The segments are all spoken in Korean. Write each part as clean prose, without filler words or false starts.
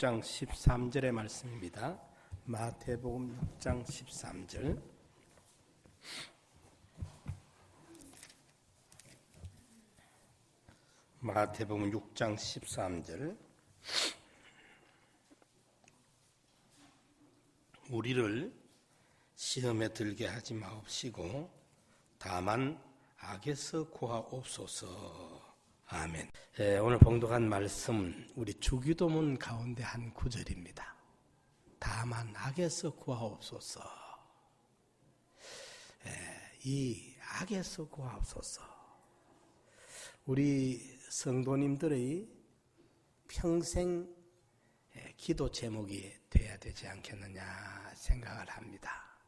6장 13절의 말씀입니다. 마태복음 6장 13절. 마태복음 6장 13절. 우리를 시험에 들게 하지 마옵시고 다만 악에서 구하옵소서. 아멘. 오늘 봉독한 말씀 우리 주기도문 가운데 한 구절입니다. 다만 악에서 구하옵소서. 이 악에서 구하옵소서. 우리 성도님들의 평생 기도 제목이 돼야 되지 않겠느냐 생각을 합니다.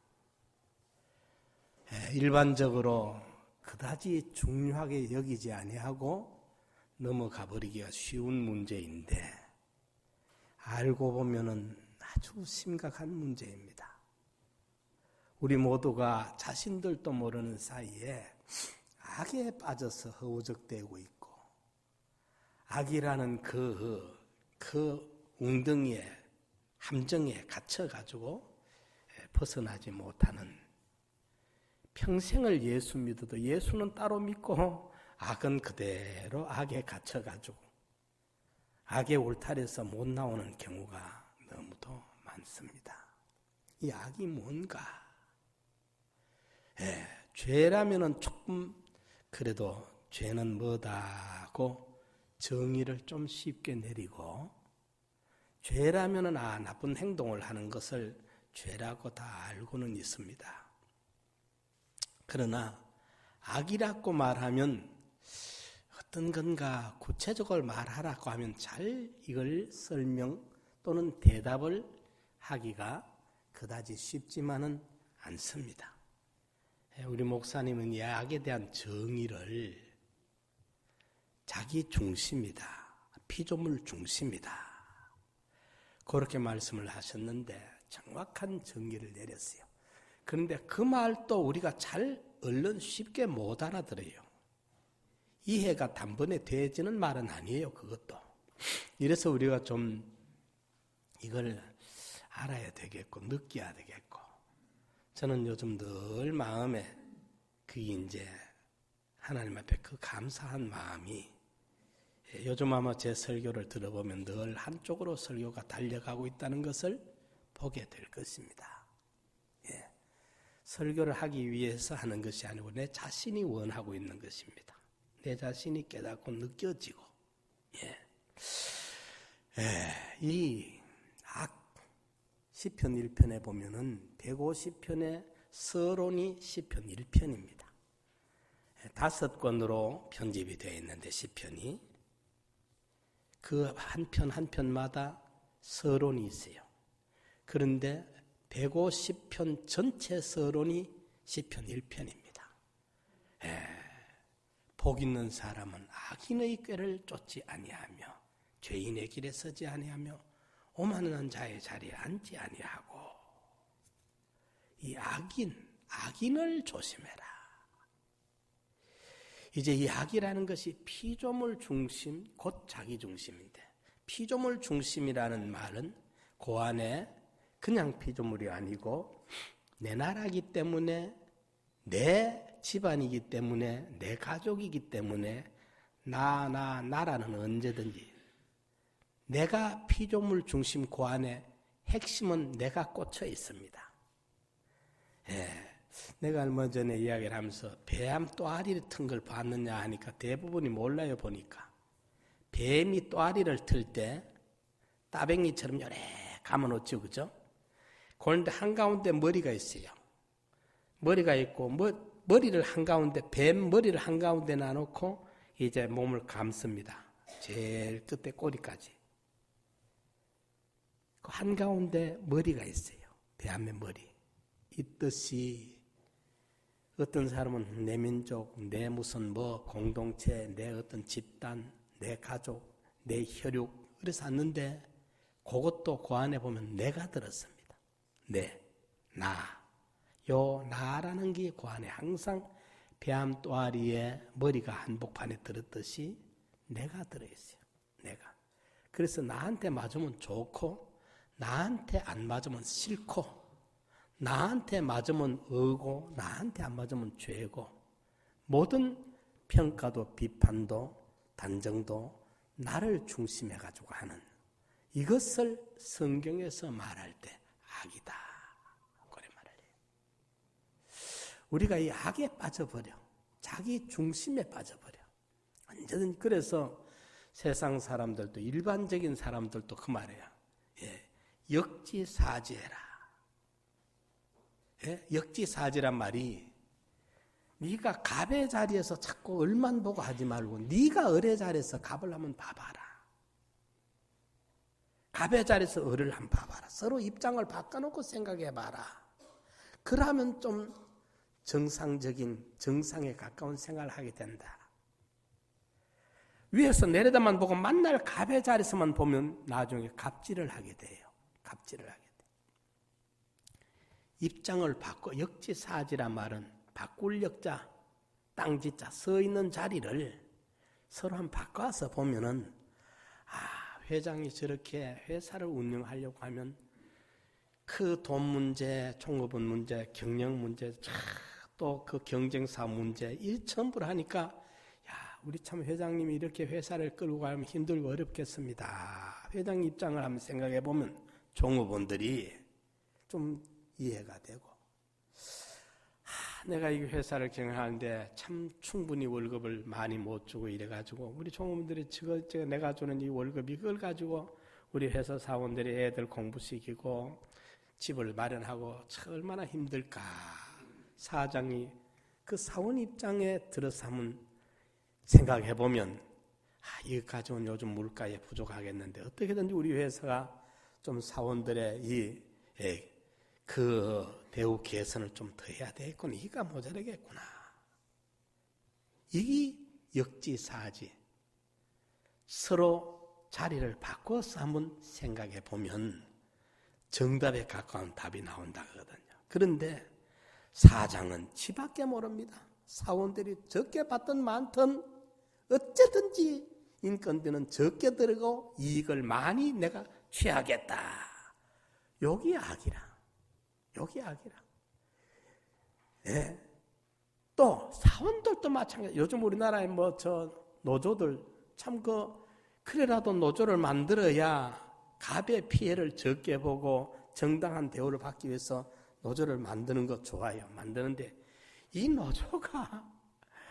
일반적으로 그다지 중요하게 여기지 아니하고 넘어가 버리기가 쉬운 문제인데 알고 보면은 아주 심각한 문제입니다. 우리 모두가 자신들도 모르는 사이에 악에 빠져서 허우적대고 있고 악이라는 그 웅덩이에 함정에 갇혀가지고 벗어나지 못하는 평생을 예수 믿어도 예수는 따로 믿고 악은 그대로 악에 갇혀가지고 악의 울타리에서 못 나오는 경우가 너무도 많습니다. 이 악이 뭔가? 죄라면은 조금 그래도 죄는 뭐다고 정의를 좀 쉽게 내리고 죄라면은 나쁜 행동을 하는 것을 죄라고 다 알고는 있습니다. 그러나 악이라고 말하면 어떤 건가 구체적으로 말하라고 하면 잘 이걸 설명 또는 대답을 하기가 그다지 쉽지만은 않습니다. 우리 목사님은 이 악에 대한 정의를 자기 중심이다, 피조물 중심이다 그렇게 말씀을 하셨는데 정확한 정의를 내렸어요. 그런데 그 말도 우리가 잘 얼른 쉽게 못 알아들어요. 이해가 단번에 되지는 말은 아니에요. 그것도. 이래서 우리가 좀 이걸 알아야 되겠고 느껴야 되겠고 저는 요즘 늘 마음에 이제 하나님 앞에 그 감사한 마음이 요즘 아마 제 설교를 들어보면 늘 한쪽으로 설교가 달려가고 있다는 것을 보게 될 것입니다. 설교를 하기 위해서 하는 것이 아니고 내 자신이 원하고 있는 것입니다. 내 자신이 깨닫고 느껴지고 이 악 시편 1편에 보면은 150편의 서론이 시편 1편입니다. 5권으로 편집이 되어 있는데 시편이 그 한 편 한 편마다 서론이 있어요. 그런데 150편 전체 서론이 시편 1편입니다. 복 있는 사람은 악인의 꾀를 쫓지 아니하며 죄인의 길에 서지 아니하며 오만한 자의 자리에 앉지 아니하고 이 악인을 조심해라. 이제 이 악이라는 것이 피조물 중심 곧 자기 중심인데 피조물 중심이라는 말은 그 안에 그냥 피조물이 아니고 내 나라이기 때문에 내 집안이기 때문에 내 가족이기 때문에 나라는 언제든지 내가 피조물 중심 그 안에 핵심은 내가 꽂혀 있습니다. 내가 얼마 전에 이야기를 하면서 뱀 또아리를 튼 걸 봤느냐 하니까 대부분이 몰라요. 보니까 뱀이 또아리를 틀 때 따뱅이처럼 요래 감아놓죠. 그죠? 그런데 한가운데 머리가 있어요. 머리가 있고 머리를 한가운데 뱀 머리를 한가운데 놔놓고 이제 몸을 감습니다. 제일 끝에 꼬리까지. 그 한가운데 머리가 있어요. 뱀의 머리. 있듯이 어떤 사람은 내 민족, 내 무슨 공동체, 내 어떤 집단, 내 가족, 내 혈육 그래서 왔는데 그것도 그 안에 보면 내가 들었습니다. 요 나라는 게 그 안에 항상 뱀 또아리에 머리가 한복판에 들었듯이 내가 들어있어요. 내가. 그래서 나한테 맞으면 좋고 나한테 안 맞으면 싫고 나한테 맞으면 의고 나한테 안 맞으면 죄고 모든 평가도 비판도 단정도 나를 중심해 가지고 하는 이것을 성경에서 말할 때 악이다. 그래 말을 해요. 우리가 이 악에 빠져버려. 자기 중심에 빠져버려. 완전히 그래서 세상 사람들도 일반적인 사람들도 그 말이야. 예, 역지사지해라. 예? 역지사지란 말이 네가 갑의 자리에서 자꾸 을만 보고 하지 말고 네가 을의 자리에서 갑을 한번 봐봐라. 갑의 자리에서 을을 한번 봐봐라. 서로 입장을 바꿔놓고 생각해봐라. 그러면 좀 정상에 가까운 생활을 하게 된다. 위에서 내려다만 보고 만날 갑의 자리에서만 보면 나중에 갑질을 하게 돼요. 갑질을 하게 돼요. 입장을 바꿔 역지사지란 말은 바꿀 역자, 땅지자 서 있는 자리를 서로 한번 바꿔서 보면은 회장이 저렇게 회사를 운영하려고 하면 그 돈 문제, 총급원 문제, 경영 문제, 또 그 경쟁사 문제 이 전부를 하니까 우리 참 회장님이 이렇게 회사를 끌고 가면 힘들고 어렵겠습니다. 회장 입장을 한번 생각해 보면 종업원들이 좀 이해가 되고 내가 이 회사를 경영하는데 참 충분히 월급을 많이 못 주고 이래가지고 우리 종업원들이 저거 내가 주는 이 월급 이걸 가지고 우리 회사 사원들이 애들 공부시키고 집을 마련하고 얼마나 힘들까. 사장이 그 사원 입장에 들어서 한번 생각해보면 이거 가지고는 요즘 물가에 부족하겠는데 어떻게든지 우리 회사가 좀 사원들의 그 대우 개선을 좀 더 해야 되겠구나. 이가 모자라겠구나. 이게 역지사지. 서로 자리를 바꿔서 한번 생각해 보면 정답에 가까운 답이 나온다 하거든요. 그런데 사장은 지밖에 모릅니다. 사원들이 적게 받든 많든 어쨌든지 인건비는 적게 들고 이익을 많이 내가 취하겠다. 여기 악이라. 여기 악이라. 예. 또 사원들도 마찬가지. 요즘 우리나라에 노조들 참 그래라도 노조를 만들어야 갑의 피해를 적게 보고 정당한 대우를 받기 위해서 노조를 만드는 것 좋아요. 만드는데 이 노조가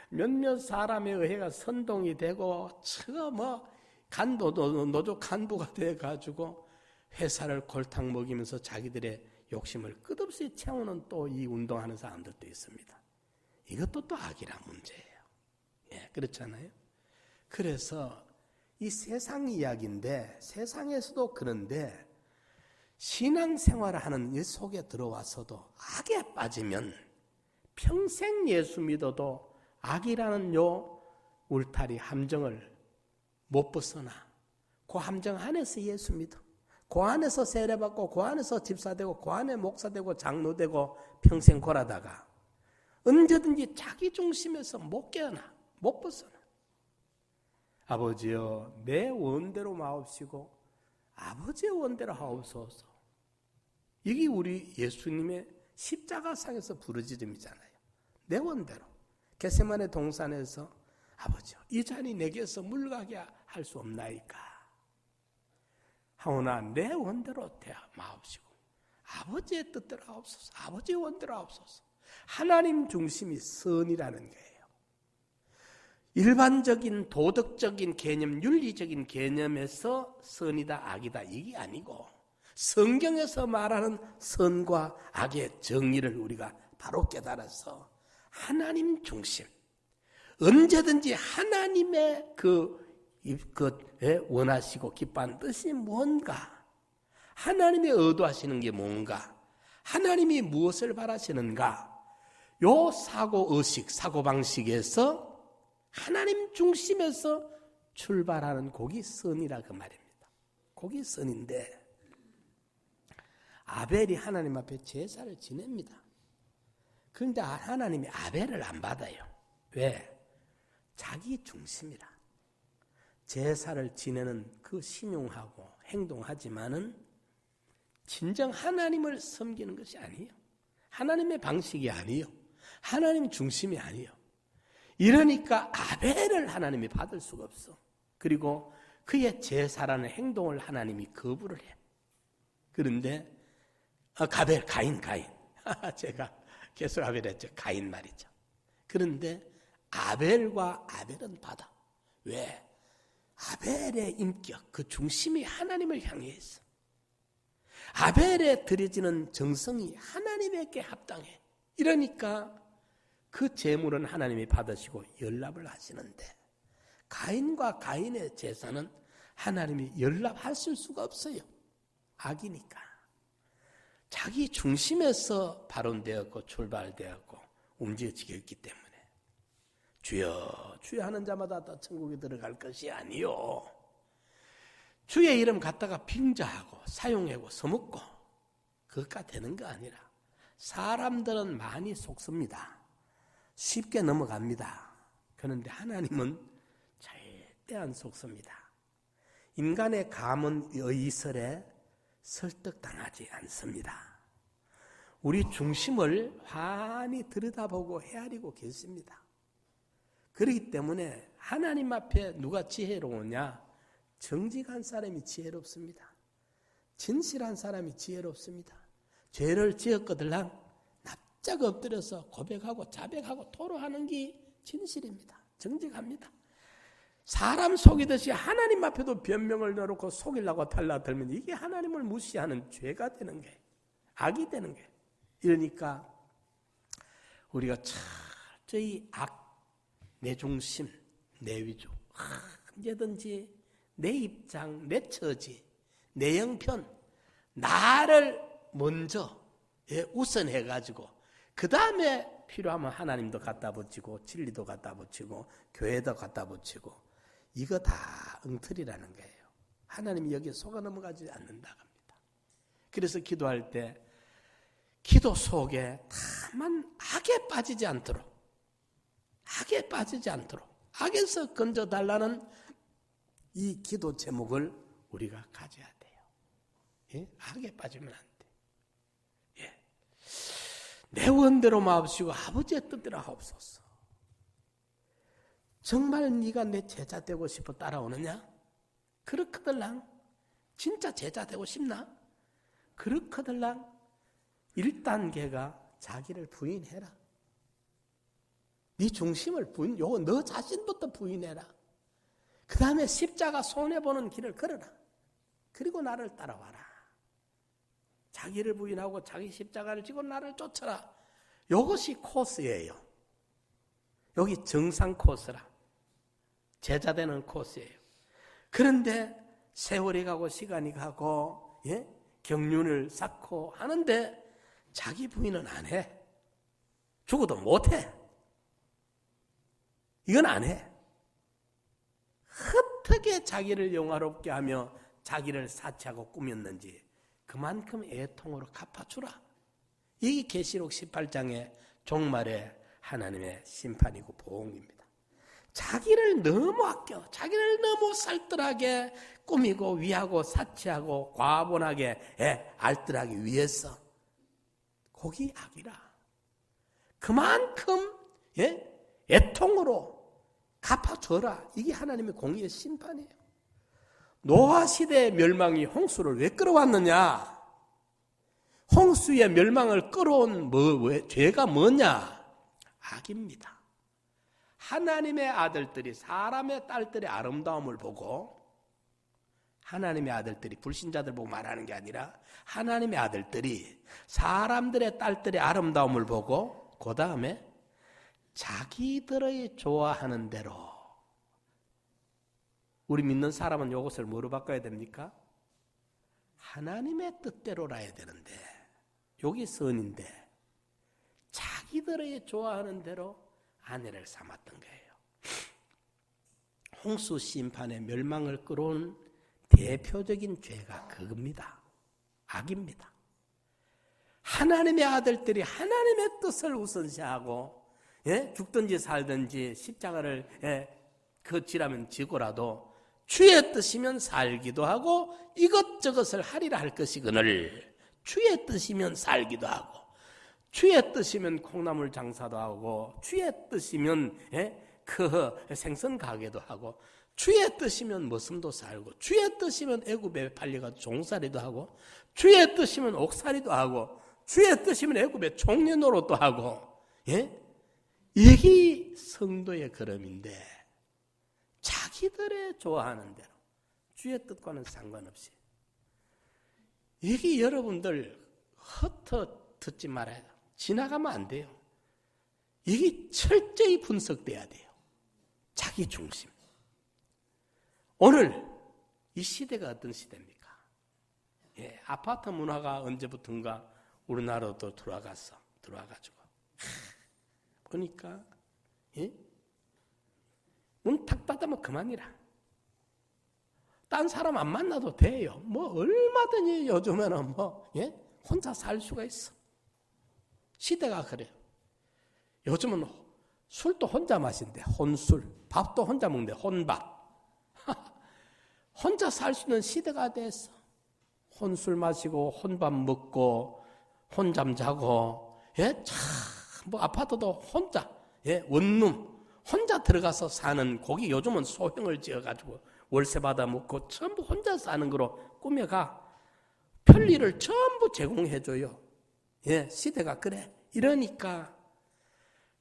몇몇 사람에 의해가 선동이 되고 노조 간부가 돼가지고 회사를 골탕 먹이면서 자기들의 욕심을 끝없이 채우는 또 이 운동하는 사람들도 있습니다. 이것도 또 악이란 문제예요. 예, 그렇잖아요. 그래서 이 세상 이야기인데 세상에서도 그런데 신앙생활을 하는 이 속에 들어와서도 악에 빠지면 평생 예수 믿어도 악이라는 요 울타리 함정을 못 벗어나. 그 함정 안에서 예수 믿어. 그 안에서 세례받고 그 안에서 집사되고 그 안에 목사되고 장로되고 평생 골하다가 언제든지 자기 중심에서 못 깨어나. 못 벗어나. 아버지여 내 원대로 마옵시고 아버지의 원대로 하옵소서. 이게 우리 예수님의 십자가상에서 부르짖음이잖아요. 내 원대로. 겟세마네 동산에서 아버지여 이 잔이 내게서 물가게 할 수 없나이까. 하오나 내 원대로 마옵시고 아버지의 뜻대로 하옵소서. 아버지의 원대로 하옵소서. 하나님 중심이 선이라는 거예요. 일반적인 도덕적인 개념, 윤리적인 개념에서 선이다 악이다 이게 아니고 성경에서 말하는 선과 악의 정의를 우리가 바로 깨달아서 하나님 중심, 언제든지 하나님의 원하시고 기뻐하는 뜻이 뭔가, 하나님이 의도하시는 게 뭔가, 하나님이 무엇을 바라시는가, 요 사고의식, 사고방식에서 하나님 중심에서 출발하는 곡이 선이라 그 말입니다. 곡이 선인데 아벨이 하나님 앞에 제사를 지냅니다. 그런데 하나님이 아벨을 안 받아요. 왜? 자기 중심이라. 제사를 지내는 그 신용하고 행동하지만은 진정 하나님을 섬기는 것이 아니에요. 하나님의 방식이 아니에요. 하나님 중심이 아니에요. 이러니까 아벨을 하나님이 받을 수가 없어. 그리고 그의 제사라는 행동을 하나님이 거부를 해. 그런데 가인. 제가 계속 아벨했죠. 가인 말이죠. 그런데 아벨과 아벨은 받아. 왜? 아벨의 인격, 그 중심이 하나님을 향해 있어. 아벨에 드려지는 정성이 하나님에게 합당해. 이러니까 그 제물은 하나님이 받으시고 연락을 하시는데 가인과 가인의 제사는 하나님이 연락하실 수가 없어요. 악이니까. 자기 중심에서 발언되었고 출발되었고 움직여지게 했기 때문에 주여 주여 하는 자마다 다 천국에 들어갈 것이 아니요. 주의 이름 갖다가 빙자하고 사용하고 써먹고 그것가 되는 거 아니라 사람들은 많이 속습니다. 쉽게 넘어갑니다. 그런데 하나님은 절대 안 속습니다. 인간의 감은 의설에 설득당하지 않습니다. 우리 중심을 환히 들여다보고 헤아리고 계십니다. 그렇기 때문에 하나님 앞에 누가 지혜로우냐? 정직한 사람이 지혜롭습니다. 진실한 사람이 지혜롭습니다. 죄를 지었거들랑 납작 엎드려서 고백하고 자백하고 토로하는 게 진실입니다. 정직합니다. 사람 속이듯이 하나님 앞에도 변명을 넣어놓고 속이려고 달라들면 이게 하나님을 무시하는 죄가 되는 게 악이 되는 게 이러니까 우리가 철저히 내 중심, 내 위주 언제든지 내 입장, 내 처지, 내 형편 나를 먼저 우선해가지고 그 다음에 필요하면 하나님도 갖다 붙이고 진리도 갖다 붙이고 교회도 갖다 붙이고 이거 다 엉터리라는 거예요. 하나님이 여기에 속아 넘어가지 않는다고 합니다. 그래서 기도할 때 기도 속에 다만 악에 빠지지 않도록 악에서 건져달라는 이 기도 제목을 우리가 가져야 돼요. 예? 악에 빠지면 안 돼. 예. 내 원대로 마옵시고 아버지의 뜻대로 하옵소서. 정말 네가 내 제자 되고 싶어 따라오느냐? 그렇거들랑 진짜 제자 되고 싶나? 그렇거들랑 1단계가 자기를 부인해라. 네 중심을 너 자신부터 부인해라. 그 다음에 십자가 손해보는 길을 걸어라. 그리고 나를 따라와라. 자기를 부인하고 자기 십자가를 지고 나를 쫓아라. 이것이 코스예요. 여기 정상 코스라. 제자되는 코스예요. 그런데 세월이 가고 시간이 가고 경륜을 쌓고 하는데 자기 부인은 안 해. 죽어도 못 해. 이건 안 해. 어떻게 자기를 영화롭게 하며 자기를 사치하고 꾸몄는지 그만큼 애통으로 갚아주라. 이게 계시록 18장의 종말의 하나님의 심판이고 보응입니다. 자기를 너무 아껴, 자기를 너무 살뜰하게 꾸미고 위하고 사치하고 과분하게 알뜰하기 위해서 거기 악이라. 그만큼 애통으로 갚아줘라. 이게 하나님의 공의의 심판이에요. 노아 시대의 멸망이 홍수를 왜 끌어왔느냐? 홍수의 멸망을 끌어온 죄가 뭐냐? 악입니다. 하나님의 아들들이 사람의 딸들의 아름다움을 보고 하나님의 아들들이 불신자들 보고 말하는 게 아니라 하나님의 아들들이 사람들의 딸들의 아름다움을 보고 그 다음에 자기들의 좋아하는 대로 우리 믿는 사람은 이것을 뭐로 바꿔야 됩니까? 하나님의 뜻대로라 해야 되는데 여기 선인데 자기들의 좋아하는 대로 아내를 삼았던 거예요. 홍수 심판의 멸망을 끌어온 대표적인 죄가 그겁니다. 악입니다. 하나님의 아들들이 하나님의 뜻을 우선시하고 죽든지 살든지 십자가를 그치라면 지고라도 주의 뜻이면 살기도 하고 이것저것을 하리라 할 것이거늘 주의 뜻이면 살기도 하고 주의 뜻이면 콩나물 장사도 하고 주의 뜻이면 그 생선 가게도 하고 주의 뜻이면 머슴도 살고 주의 뜻이면 애굽에 팔려가 종살이도 하고 주의 뜻이면 옥살이도 하고 주의 뜻이면 애굽에 종려 노릇도 하고 이게 성도의 걸음인데 자기들의 좋아하는 대로 주의 뜻과는 상관없이 이게 여러분들 흩어 듣지 말아야 돼요. 지나가면 안 돼요. 이게 철저히 분석돼야 돼요. 자기 중심. 오늘 이 시대가 어떤 시대입니까? 아파트 문화가 언제부턴가 우리나라도 들어와가지고 보니까 문 탁 닫으면 그만이라. 딴 사람 안 만나도 돼요. 뭐 얼마든지 요즘에는 혼자 살 수가 있어. 시대가 그래요. 요즘은 술도 혼자 마신대. 혼술. 밥도 혼자 먹는데 혼밥. 혼자 살 수 있는 시대가 됐어. 혼술 마시고 혼밥 먹고 혼잠 자고 뭐 아파트도 혼자 원룸 혼자 들어가서 사는 거기 요즘은 소형을 지어가지고 월세 받아 먹고 전부 혼자 사는 거로 꾸며가 편리를 전부 제공해줘요. 시대가 그래. 이러니까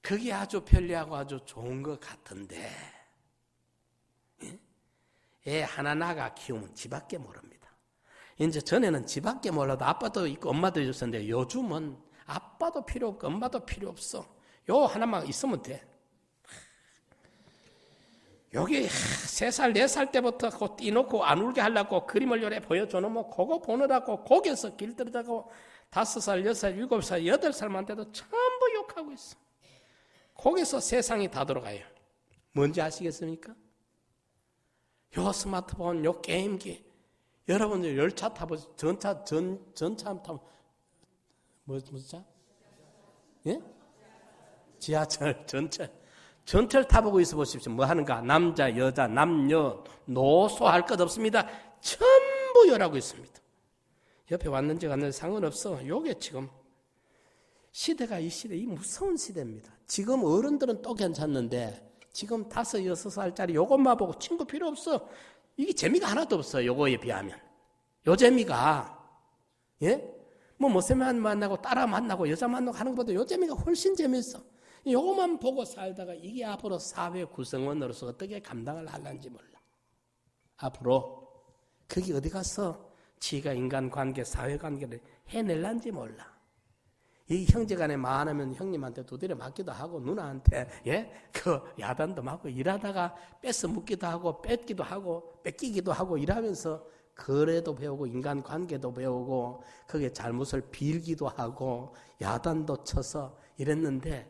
그게 아주 편리하고 아주 좋은 것 같은데 애 하나 나가 키우면 집밖에 모릅니다. 이제 전에는 집밖에 몰라도 아빠도 있고 엄마도 있었는데 요즘은 아빠도 필요 없고 엄마도 필요 없어. 요 하나만 있으면 돼. 여기 3살, 4살 때부터 그거 띄놓고 안 울게 하려고 그림을 요래 보여줘놓으면 그거 보느라고 거기서 길들여가고 5살, 6살, 7살, 8살만 돼도 전부 욕하고 있어. 거기서 세상이 다 돌아가요. 뭔지 아시겠습니까? 요 스마트폰, 요 게임기. 여러분들 열차 타보세요. 전차 타면 무슨 차? 지하철, 전철 타보고 있어 보십시오. 뭐 하는가? 남자, 여자, 남녀, 노소 할 것 없습니다. 전부 열하고 있습니다. 옆에 왔는지 갔는지 상관없어. 요게 지금 시대가 이 무서운 시대입니다. 지금 어른들은 또 괜찮는데 지금 5, 6살짜리 요것만 보고 친구 필요 없어. 이게 재미가 하나도 없어요. 요거에 비하면. 요 재미가 뭐 못생만 만나고 따라 만나고 여자 만나고 하는 것보다 요 재미가 훨씬 재미있어. 요것만 보고 살다가 이게 앞으로 사회 구성원으로서 어떻게 감당을 하려는지 몰라. 앞으로 그게 어디 가서 지가 인간관계, 사회관계를 해낼란지 몰라. 이 형제간에 많으면 형님한테 두드려 맞기도 하고 누나한테 그 야단도 맞고 일하다가 뺏어 묻기도 하고 뺏기도 하고 뺏기기도 하고 일하면서 거래도 배우고 인간관계도 배우고 그게 잘못을 빌기도 하고 야단도 쳐서 이랬는데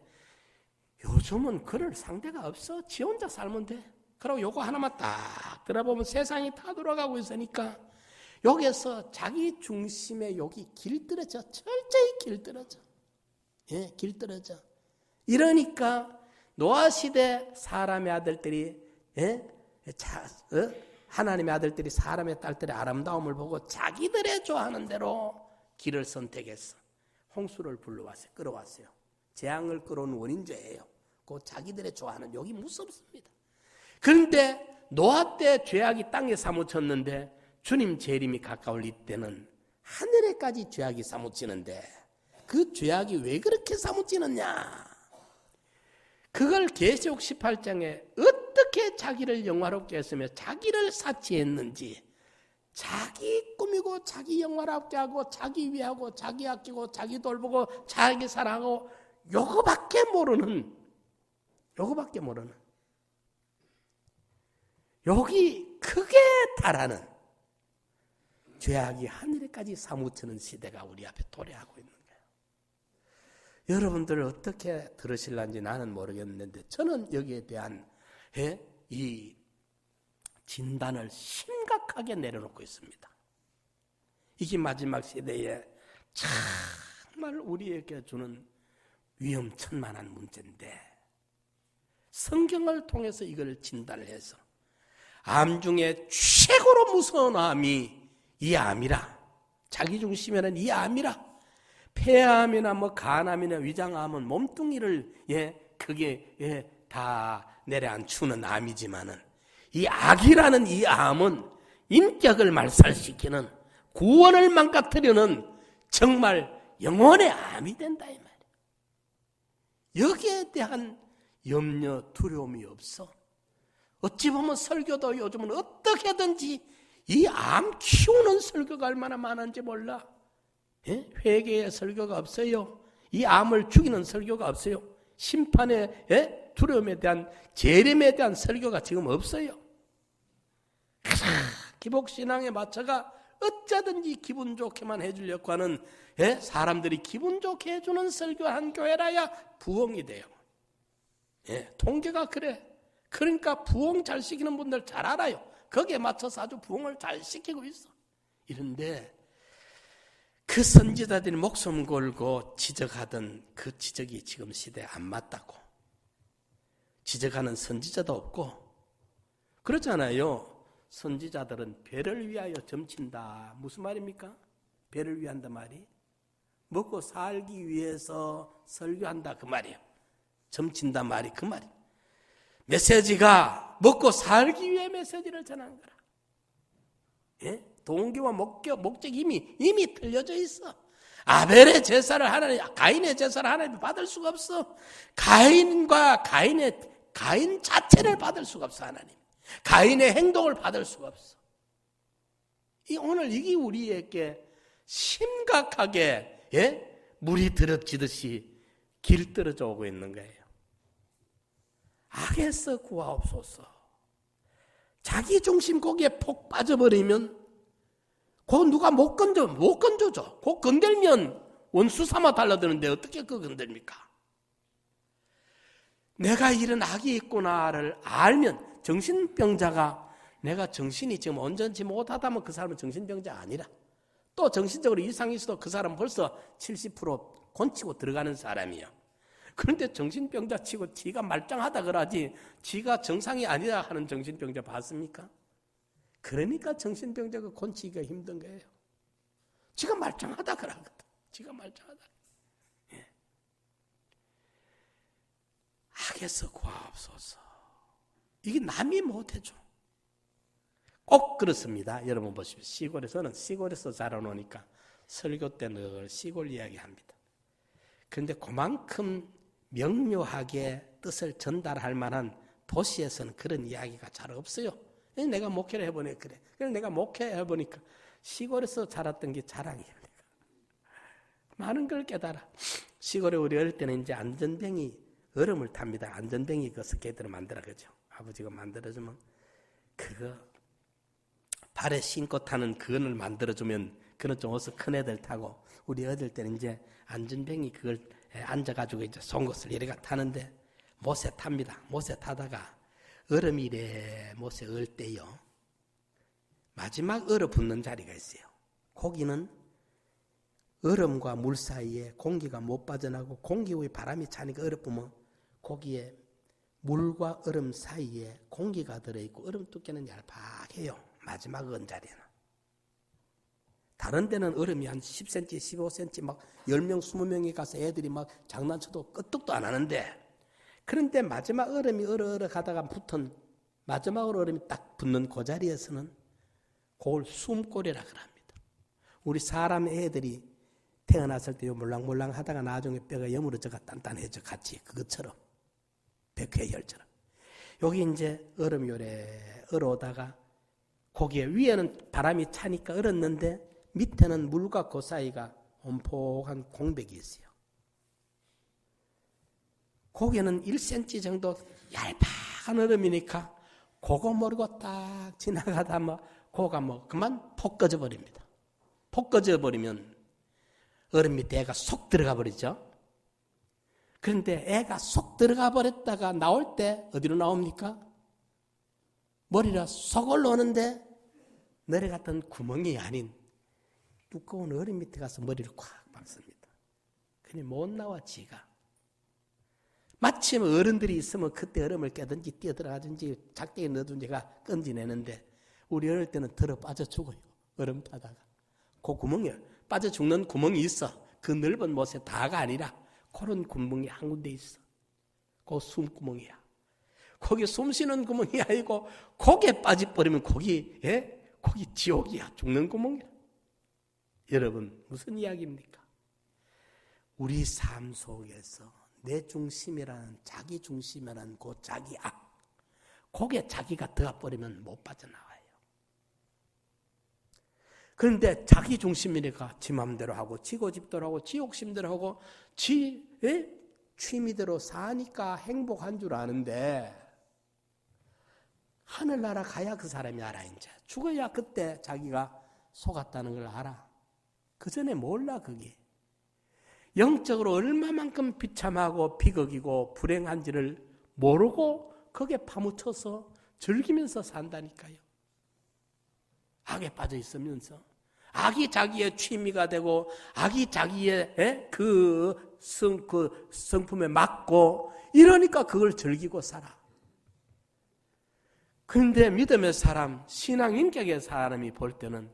요즘은 그럴 상대가 없어. 지 혼자 살면 돼. 그리고 요거 하나만 딱 들어보면 세상이 다 돌아가고 있으니까 여기서 자기 중심의 여기 길들여져. 철저히 길들여져. 길들여져. 이러니까 노아시대 사람의 아들들이 하나님의 아들들이 사람의 딸들의 아름다움을 보고 자기들의 좋아하는 대로 길을 선택했어. 홍수를 끌어왔어요. 재앙을 끌어온 원인죄예요. 그 자기들의 좋아하는 여기 무섭습니다. 그런데 노아 때 죄악이 땅에 사무쳤는데 주님 재림이 가까울 이때는 하늘에까지 죄악이 사무치는데 그 죄악이 왜 그렇게 사무치느냐? 그걸 계시록 18장에 어떻게 자기를 영화롭게 했으며 자기를 사치했는지 자기 꾸미고 자기 영화롭게 하고 자기 위하고 자기 아끼고 자기 돌보고 자기 사랑하고 요거밖에 모르는 여기 크게 달하는 죄악이 하늘에까지 사무치는 시대가 우리 앞에 도래하고 있는 거예요. 여러분들 어떻게 들으실런지 나는 모르겠는데 저는 여기에 대한 이 진단을 심각하게 내려놓고 있습니다. 이게 마지막 시대에 정말 우리에게 주는 위험천만한 문제인데 성경을 통해서 이걸 진단을 해서 암 중에 최고로 무서운 암이 이 암이라. 자기중심이라는 이 암이라. 폐암이나 뭐 간암이나 위장암은 몸뚱이를 크게 다 내려앉추는 암이지만은 이 악이라는 이 암은 인격을 말살시키는, 구원을 망가뜨리는 정말 영혼의 암이 된다 이 말이에요. 여기에 대한 염려, 두려움이 없어. 어찌 보면 설교도 요즘은 어떻게든지 이 암 키우는 설교가 얼마나 많은지 몰라. 회개의 설교가 없어요. 이 암을 죽이는 설교가 없어요. 심판의 두려움에 대한, 재림에 대한 설교가 지금 없어요. 기복신앙에 맞춰가 어쩌든지 기분 좋게만 해주려고 하는 사람들이 기분 좋게 해주는 설교한 교회라야 부흥이 돼요. 통계가 그래. 그러니까 부흥 잘 시키는 분들 잘 알아요. 거기에 맞춰서 아주 부흥을 잘 시키고 있어. 이런데 그 선지자들이 목숨 걸고 지적하던 그 지적이 지금 시대에 안 맞다고. 지적하는 선지자도 없고. 그렇잖아요. 선지자들은 배를 위하여 점친다. 무슨 말입니까? 배를 위한다 말이. 먹고 살기 위해서 설교한다 그 말이에요. 점친다 말이 그 말이에요. 메시지가 먹고 살기 위해 메시지를 전하는 거라. 동기와 목적이 이미 틀려져 있어. 아벨의 제사를 가인의 제사를 하나님 받을 수가 없어. 가인 자체를 받을 수가 없어 하나님. 가인의 행동을 받을 수가 없어. 오늘 이게 우리에게 심각하게 물이 들어지듯이 길 떨어져 오고 있는 거예요. 악에서 구하옵소서. 자기 중심 거기에 폭 빠져버리면 그거 누가 못 건져줘. 그거 건들면 원수 삼아 달라드는데 어떻게 그거 건들입니까? 내가 이런 악이 있구나를 알면, 정신병자가 내가 정신이 지금 온전치 못하다면 그 사람은 정신병자 아니라, 또 정신적으로 이상이 있어도 그 사람은 벌써 70% 곤치고 들어가는 사람이에요. 그런데 정신병자 치고 지가 말짱하다 그러지 지가 정상이 아니다 하는 정신병자 봤습니까? 그러니까 정신병자가 곤치기가 힘든 거예요. 지가 말짱하다 그러거든. 지가 말짱하다. 악에서 구하옵소서. 이게 남이 못해줘. 꼭 그렇습니다. 여러분 보십시오. 시골에서 자라놓으니까 설교 때 늘 시골 이야기합니다. 그런데 그만큼 명료하게 뜻을 전달할 만한 도시에서는 그런 이야기가 잘 없어요. 내가 목회를 해보니까 그래. 그래서 내가 목회해보니까 시골에서 자랐던 게 자랑이에요. 많은 걸 깨달아. 시골에 우리 어릴 때는 이제 안전뱅이 얼음을 탑니다. 안전뱅이 그 스케이트를 만들어 그죠. 아버지가 만들어주면 그거 발에 신고 타는 그건을 만들어주면 그는 좀 어서 큰 애들 타고, 우리 어릴 때는 이제 안전뱅이 그걸 앉아가지고 이제 송곳을 이래가 타는데 못에 탑니다. 못에 타다가 얼음이래 못에 얼 때요. 마지막 얼어붙는 자리가 있어요. 거기는 얼음과 물 사이에 공기가 못 빠져나고 공기 위에 바람이 차니까 얼어붙으면 거기에 물과 얼음 사이에 공기가 들어있고 얼음 두께는 얄팍해요. 마지막 언자리는. 다른 데는 얼음이 한 10cm, 15cm 막 10명, 20명이 가서 애들이 막 장난쳐도 끄떡도 안 하는데, 그런데 마지막 얼음이 얼어 가다가 붙은, 마지막으로 얼음이 딱 붙는 그 자리에서는 그걸 숨골이라 그럽니다. 우리 사람 애들이 태어났을 때 몰랑몰랑 하다가 나중에 뼈가 여물어져가 단단해져 같이 그것처럼 백회혈처럼. 여기 이제 얼음이 요래 얼어오다가 거기에 위에는 바람이 차니까 얼었는데 밑에는 물과 그 사이가 온폭한 공백이 있어요. 거기에는 1cm 정도 얇은 얼음이니까 그거 모르고 딱 지나가다 그거가 그만 폭 꺼져 버립니다. 폭 꺼져 버리면 얼음 밑에 애가 쏙 들어가 버리죠. 그런데 애가 쏙 들어가 버렸다가 나올 때 어디로 나옵니까? 머리가 쏙 올라오는데 내려갔던 구멍이 아닌 두꺼운 얼음 밑에 가서 머리를 콱 박습니다. 그니 못 나와 지가. 마침 어른들이 있으면 그때 얼음을 깨든지 뛰어들어가든지 작대기에 넣어둔 제가 건지내는데 우리 어릴 때는 들어 빠져 죽어요. 얼음 타다가. 그 구멍에 빠져 죽는 구멍이 있어. 그 넓은 못에 다가 아니라 그런 구멍이 한 군데 있어. 그 숨구멍이야. 거기 숨 쉬는 구멍이 아니고 거기에 빠져버리면 거기 지옥이야. 죽는 구멍이야. 여러분 무슨 이야기입니까? 우리 삶 속에서 내 중심이라는 자기 중심이라는 그 자기 악, 거기에 자기가 들어버리면 못 빠져나와요. 그런데 자기 중심이니까 지 맘대로 하고 지 고집대로 하고 지 욕심대로 하고 지 취미대로 사니까 행복한 줄 아는데 하늘나라 가야 그 사람이 알아. 이제 죽어야 그때 자기가 속았다는 걸 알아. 그 전에 몰라. 그게 영적으로 얼마만큼 비참하고 비극이고 불행한지를 모르고 거기에 파묻혀서 즐기면서 산다니까요. 악에 빠져 있으면서 악이 자기의 취미가 되고 악이 자기의 그 성품에 맞고 이러니까 그걸 즐기고 살아. 그런데 믿음의 사람, 신앙 인격의 사람이 볼 때는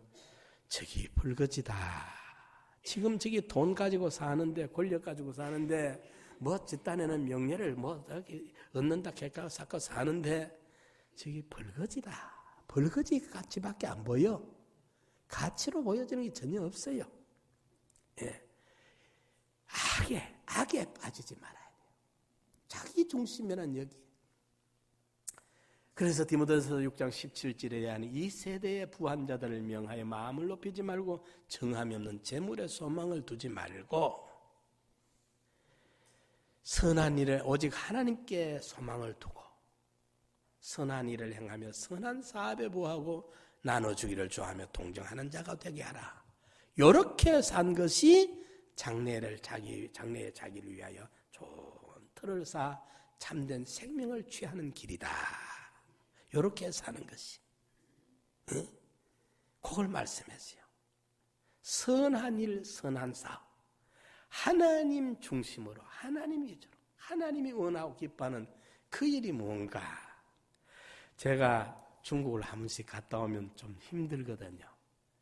저기 불거지다. 지금 저기 돈 가지고 사는데 권력 가지고 사는데 뭐 집단에는 명예를 뭐 얻는다 개가 쌓고 사는데 저기 불거지다. 벌거지 가치밖에 안 보여. 가치로 보여지는 게 전혀 없어요. 예. 악에 빠지지 말아야 돼요. 자기 중심이란 여기. 그래서 디모데전서 6장 17절에 이 세대의 부한자들을 명하여 마음을 높이지 말고 정함이 없는 재물에 소망을 두지 말고 선한 일에 오직 하나님께 소망을 두고 선한 일을 행하며 선한 사업에 부하고 나눠주기를 좋아하며 동정하는 자가 되게 하라. 이렇게 산 것이 장래의 자기를 위하여 좋은 틀을 쌓아 참된 생명을 취하는 길이다. 이렇게 사는 것이. 응? 그걸 말씀했어요. 선한 일, 선한 사업. 하나님 중심으로, 하나님 위주로, 하나님이 원하고 기뻐하는 그 일이 뭔가. 제가 중국을 한 번씩 갔다 오면 좀 힘들거든요.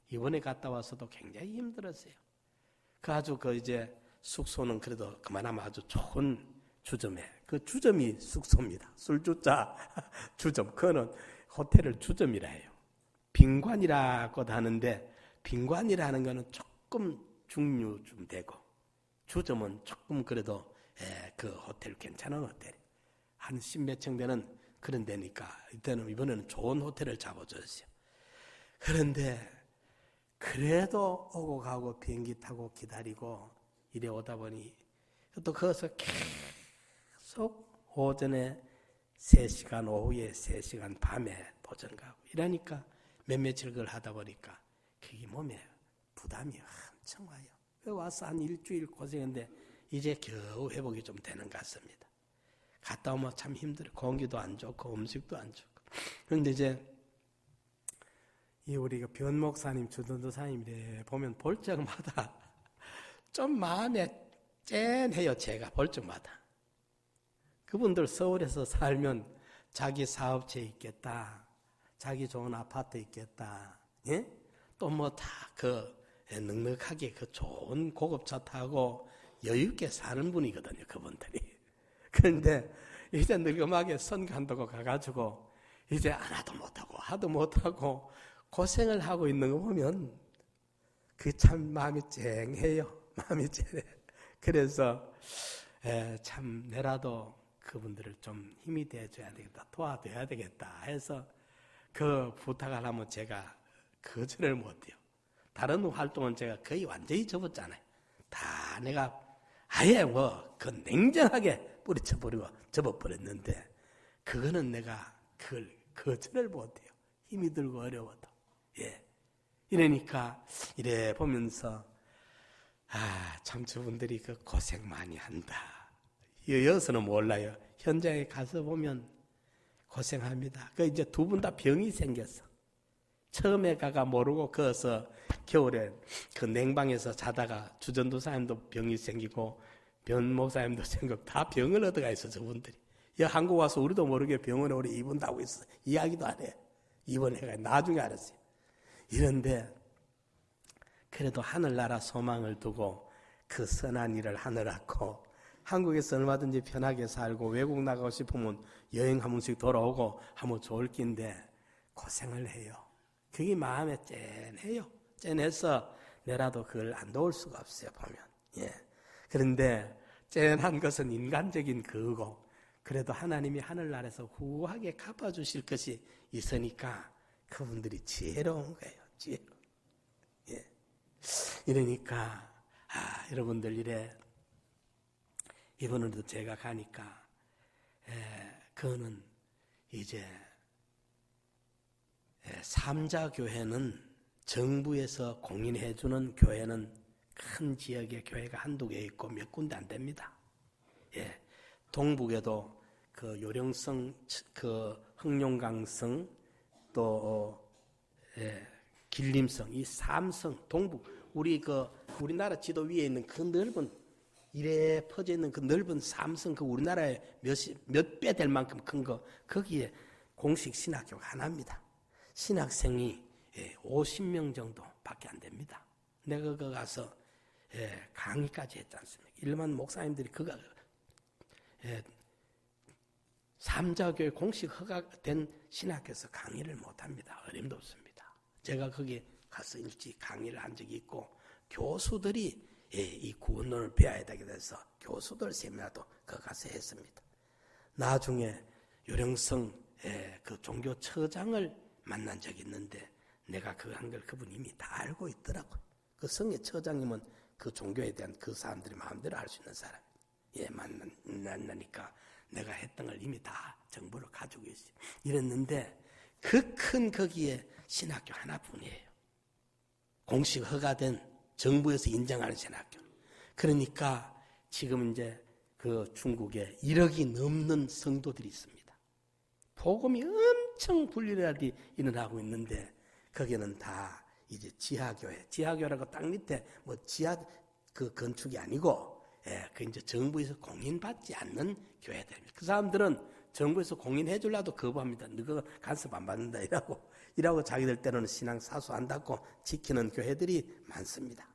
이번에 갔다 와서도 굉장히 힘들었어요. 이제 숙소는 그래도 그만하면 아주 좋은 주점에, 그 주점이 숙소입니다. 술주자 주점, 그거는 호텔을 주점이라 해요. 빈관이라고도 하는데 빈관이라는 거는 조금 중류 좀 되고 주점은 조금 그래도 그 호텔 괜찮은 호텔 한 10몇 층 되는 그런 데니까 이번에는 좋은 호텔을 잡아줬어요. 그런데 그래도 오고 가고 비행기 타고 기다리고 이래 오다 보니 또 거기서 계속 오전에 3시간, 오후에 3시간, 밤에 도전 가고 이러니까 며칠 그걸 하다 보니까 그게 몸에 부담이 엄청 와요. 와서 한 일주일 고생했는데 이제 겨우 회복이 좀 되는 것 같습니다. 갔다 오면 참 힘들어요. 공기도 안 좋고 음식도 안 좋고. 그런데 이제 우리 변 목사님, 주전도사님 보면 볼 적마다 좀 마음에 짠해요. 제가 볼 적마다. 그분들 서울에서 살면 자기 사업체 있겠다. 자기 좋은 아파트 있겠다. 예? 또 뭐 다 넉넉하게 좋은 고급차 타고 여유있게 사는 분이거든요. 그분들이. 그런데 이제 늙음하게 선간다고 가가지고 이제 안 하도 못하고 고생을 하고 있는 거 보면 그 참 마음이 쨍해요. 마음이 쨍해. 그래서 참 내라도 그분들을 좀 힘이 돼줘야 되겠다. 도와줘야 되겠다 해서 그 부탁을 하면 제가 거절을 못해요. 다른 활동은 제가 거의 완전히 접었잖아요. 다 내가 아예 그 냉정하게 뿌리쳐버리고 접어버렸는데 그거는 내가 그걸 거절을 못해요. 힘이 들고 어려워도. 예. 이러니까 이래 보면서 참 저분들이 그 고생 많이 한다. 여기서는 몰라요. 현장에 가서 보면 고생합니다. 이제 두 분 다 병이 생겼어. 처음에 가가 모르고 거기서 겨울에 그 냉방에서 자다가 주전도사님도 병이 생기고 변 목사님도 생각 다 병을 얻어가 있어 저분들이. 한국 와서 우리도 모르게 병원에 우리 입원하고 있어. 이야기도 안 해. 입원해가 나중에 알았어요. 이런데 그래도 하늘나라 소망을 두고 그 선한 일을 하느라고 한국에서 얼마든지 편하게 살고 외국 나가고 싶으면 여행 한 번씩 돌아오고 하면 좋을 낀데 고생을 해요. 그게 마음에 짠해요. 짠해서 내라도 그걸 안 도울 수가 없어요. 보면. 예. 그런데 짠한 것은 인간적인 그거고 그래도 하나님이 하늘나라에서 후하게 갚아주실 것이 있으니까 그분들이 지혜로운 거예요. 지혜로운. 예. 이러니까 여러분들 이번에도 제가 가니까 그거는 이제 삼자교회는 정부에서 공인해주는 교회는 큰 지역의 교회가 한두 개 있고 몇 군데 안 됩니다. 예. 동북에도 그 요령성, 그 흥룡강성, 또 길림성, 이 삼성, 동북, 우리나라 지도 위에 있는 그 넓은 이래 퍼져 있는 그 넓은 삼성, 그 우리나라에 몇 배 될 만큼 큰 거, 거기에 공식 신학교가 하나입니다. 신학생이 50명 정도밖에 안 됩니다. 내가 거기 가서 강의까지 했지 않습니까? 일반 목사님들이 삼자교회 공식 허가된 신학교에서 강의를 못합니다. 어림도 없습니다. 제가 거기 가서 일찍 강의를 한 적이 있고 교수들이 이 구원론을 배워야 되게 돼서 교수들 세미나도 거기 가서 했습니다. 나중에 요령성 그 종교처장을 만난 적이 있는데 내가 그거 한 걸 그분이 이미 다 알고 있더라고요. 그 성의 처장님은 그 종교에 대한 그 사람들이 마음대로 할 수 있는 사람. 만나니까 내가 했던 걸 이미 다 정보를 가지고 있어요. 이랬는데 그 큰 거기에 신학교 하나뿐이에요. 공식 허가된 정부에서 인정하는 신학교. 그러니까 지금 이제 그 중국에 1억이 넘는 성도들이 있습니다. 복음이 엄청 불리하게 일어나고 있는데 거기는 다 이제 지하교회라고 땅 밑에 뭐 지하 그 건축이 아니고 그 이제 정부에서 공인받지 않는 교회들입니다. 그 사람들은 정부에서 공인해 주려도 거부합니다. 너가 간섭 안 받는다 이라고 자기들 때로는 신앙 사수한다고 지키는 교회들이 많습니다.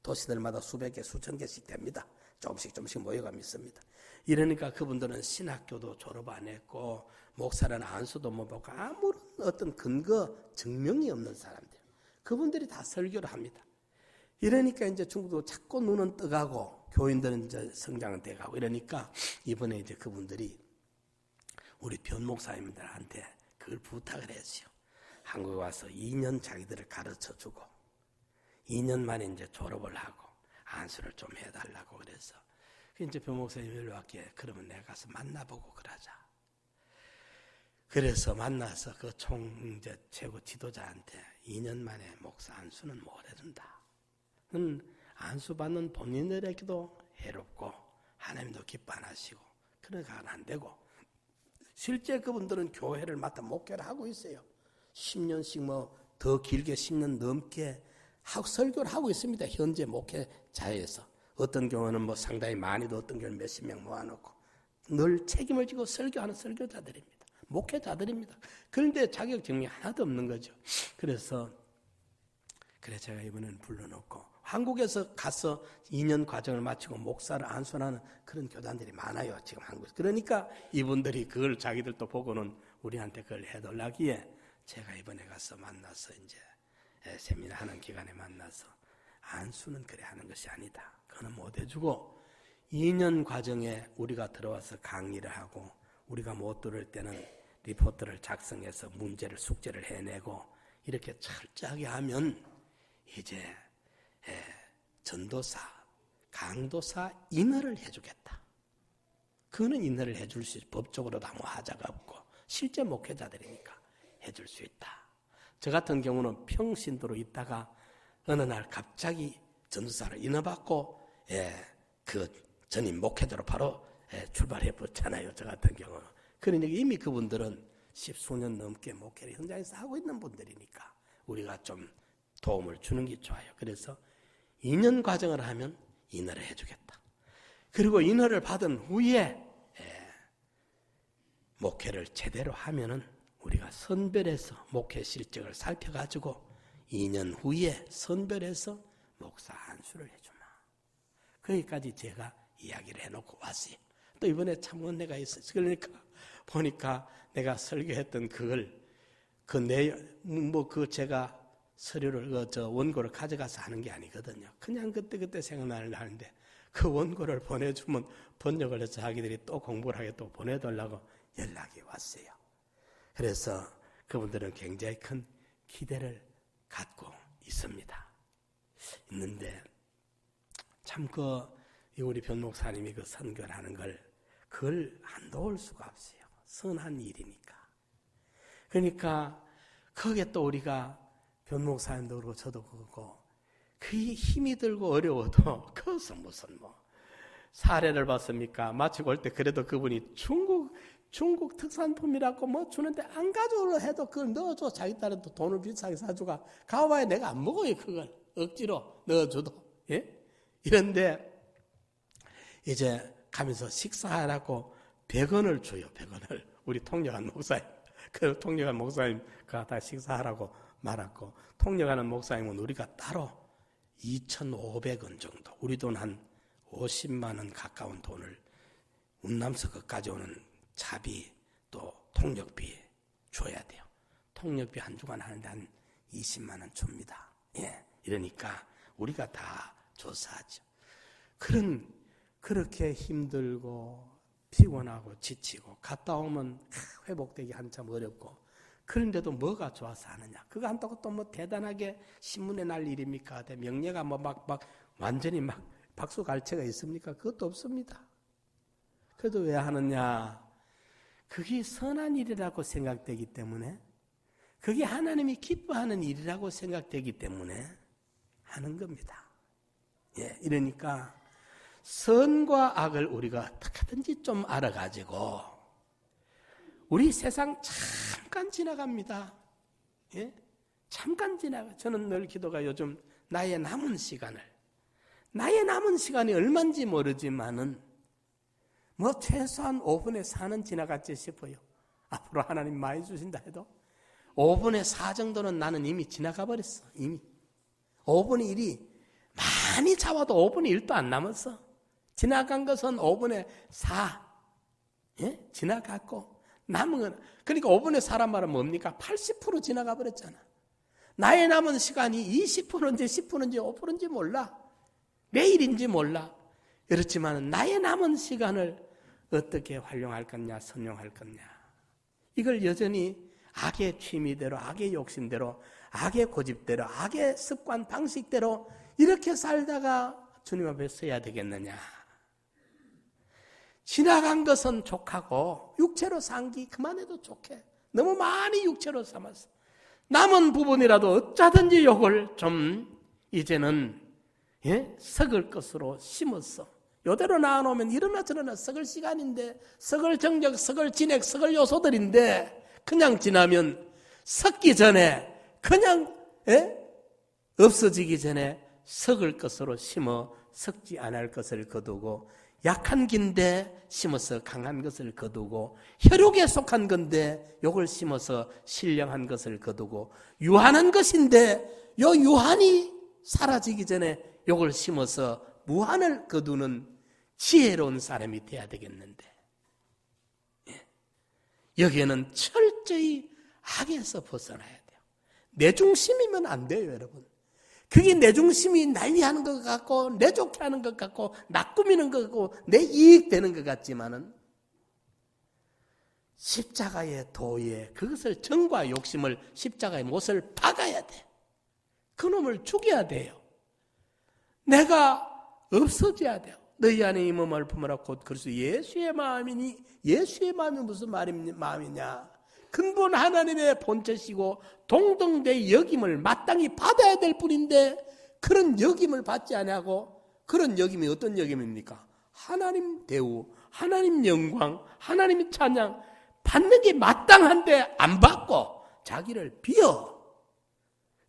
도시들마다 수백 개, 수천 개씩 됩니다. 조금씩 모여가 믿습니다. 이러니까 그분들은 신학교도 졸업 안 했고 목사라는 안수도 못 받고 아무런 어떤 근거 증명이 없는 사람들. 그분들이 다 설교를 합니다. 이러니까 이제 중국도 자꾸 눈은 떠가고 교인들은 이제 성장은 돼가고 이러니까 이번에 이제 그분들이 우리 변 목사님들한테 그걸 부탁을 했어요. 한국에 와서 2년 자기들을 가르쳐 주고 2년 만에 이제 졸업을 하고 안수를 좀 해달라고 그래서 이제 변 목사님이 일로 왔기에 그러면 내가 가서 만나보고 그러자. 그래서 만나서 그 이제 최고 지도자한테 2년 만에 목사 안수는 못 해준다. 안수 받는 본인들에게도 해롭고 하나님도 기뻐 안 하시고 그러니까 안 되고 실제 그분들은 교회를 맡아 목회를 하고 있어요. 10년씩 뭐 더 길게 10년 넘게 설교를 하고 있습니다. 현재 목회자에서. 어떤 경우는 뭐 상당히 많이도 어떤 경우는 몇십 명 모아놓고 늘 책임을 지고 설교하는 설교자들입니다. 목회자들입니다. 그런데 자격 증명이 하나도 없는 거죠. 그래서 제가 이번에는 불러놓고 한국에서 가서 2년 과정을 마치고 목사를 안수하는 그런 교단들이 많아요. 지금 한국에서. 그러니까 이분들이 그걸 자기들도 보고는 우리한테 그걸 해달라기에 제가 이번에 가서 만나서 이제 세미나 하는 기간에 만나서 안수는 그래 하는 것이 아니다. 그거는 못 해주고 2년 과정에 우리가 들어와서 강의를 하고 우리가 못 들을 때는 리포트를 작성해서 숙제를 해내고 이렇게 철저하게 하면 이제 전도사, 강도사 인허를 해주겠다. 그거는 인허를 해줄 수 있어. 법적으로도 아무 하자가 없고 실제 목회자들이니까 해줄 수 있다. 저 같은 경우는 평신도로 있다가 어느 날 갑자기 전도사를 인허받고 그 전임 목회자로 바로 출발해 버렸잖아요. 저 같은 경우는. 그러니까 이미 그분들은 10수년 넘게 목회를 현장에서 하고 있는 분들이니까 우리가 좀 도움을 주는 게 좋아요. 그래서 2년 과정을 하면 인허를 해주겠다. 그리고 인허를 받은 후에 목회를 제대로 하면은 우리가 선별해서 목회 실적을 살펴가지고 2년 후에 선별해서 목사 안수를 해주마. 거기까지 제가 이야기를 해놓고 왔어요. 또 이번에 참 은혜가 있어요. 그러니까 보니까 내가 설교했던 그걸 제가 서류를 원고를 가져가서 하는 게 아니거든요. 그냥 그때 생각나는 하는데 그 원고를 보내주면 번역을 해서 자기들이 또 공부를 하게 또 보내달라고 연락이 왔어요. 그래서 그분들은 굉장히 큰 기대를 갖고 있는데 참 우리 변 목사님이 그 선교를 하는 그걸 안 도울 수가 없어요. 선한 일이니까. 그러니까 거기에 또 우리가 변 목사님도 그렇고 저도 그렇고 그게 힘이 들고 어려워도 그것은 무슨 사례를 봤습니까? 마치고 올 때 그래도 그분이 중국 특산품이라고 주는데 안 가져오려 해도 그걸 넣어줘. 자기 딸은 또 돈을 비싸게 사주가 가봐야 내가 안 먹어요. 그걸 억지로 넣어줘도. 예? 이런데 이제 가면서 식사하라고 100원을 줘요. 100원을 우리 통역한 목사님. 그 통역한 목사님 다 식사하라고 말았고, 통역하는 목사님은 우리가 따로 2,500원 정도, 우리 돈 한 50만 원 가까운 돈을 운남서 거기까지 오는 차비 또 통역비 줘야 돼요. 통역비 한 주간 하는데 한 20만 원 줍니다. 예, 이러니까 우리가 다 조사하죠. 그렇게 힘들고 피곤하고 지치고 갔다 오면 회복되기 한참 어렵고, 그런데도 뭐가 좋아서 하느냐? 그거 한다고 또 대단하게 신문에 날 일입니까? 명예가 완전히 박수 갈채가 있습니까? 그것도 없습니다. 그래도 왜 하느냐? 그게 선한 일이라고 생각되기 때문에, 그게 하나님이 기뻐하는 일이라고 생각되기 때문에 하는 겁니다. 예, 이러니까 선과 악을 우리가 어떻게든지 좀 알아가지고, 우리 세상 잠깐 지나갑니다. 예? 잠깐 지나가. 저는 늘 기도가 요즘 나의 남은 시간이 얼마인지 모르지만은 최소한 5분의 4는 지나갔지 싶어요. 앞으로 하나님 많이 주신다 해도 5분의 4 정도는 나는 이미 지나가 버렸어. 이미 5분의 1이 많이 잡아도 5분의 1도 안 남았어. 지나간 것은 5분의 4 지나갔고, 남은 건, 그러니까 5분의 4란 말은 뭡니까? 80% 지나가 버렸잖아. 나의 남은 시간이 20%인지 10%인지 5%인지 몰라. 내일인지 몰라. 그렇지만 나의 남은 시간을 어떻게 활용할 거냐, 선용할 거냐. 이걸 여전히 악의 취미대로, 악의 욕심대로, 악의 고집대로, 악의 습관, 방식대로 이렇게 살다가 주님 앞에 서야 되겠느냐. 지나간 것은 족하고 육체로 산기 그만해도 좋게. 너무 많이 육체로 삼았어. 남은 부분이라도 어쩌든지 요걸 좀 이제는 썩을 것으로 심었어. 요대로 낳아놓으면 이러나 저러나 썩을 시간인데, 썩을 정적, 썩을 진액, 썩을 요소들인데 그냥 지나면 썩기 전에, 그냥 없어지기 전에 썩을 것으로 심어 썩지 않을 것을 거두고, 약한 긴데 심어서 강한 것을 거두고, 혈육에 속한 건데 요걸 심어서 신령한 것을 거두고, 유한한 것인데 요 유한이 사라지기 전에 요걸 심어서 무한을 거두는 지혜로운 사람이 돼야 되겠는데, 여기에는 철저히 악에서 벗어나야 돼요. 내 중심이면 안 돼요, 여러분. 그게 내 중심이 날 위하는 것 같고, 내 좋게 하는 것 같고, 나 꾸미는 것 같고, 내 이익 되는 것 같지만은, 십자가의 도에 그것을 정과 욕심을, 십자가의 못을 박아야 돼. 그놈을 죽여야 돼요. 내가 없어져야 돼요. 너희 안에 이 몸을 품으라 곧 그리스도 예수의 마음이니, 예수의 마음이 무슨 마음이냐? 근본 하나님의 본체시고 동등되이 여김을 마땅히 받아야 될 뿐인데, 그런 여김을 받지 아니하고, 그런 여김이 어떤 여김입니까? 하나님 대우, 하나님 영광, 하나님 찬양 받는 게 마땅한데 안 받고 자기를 비워.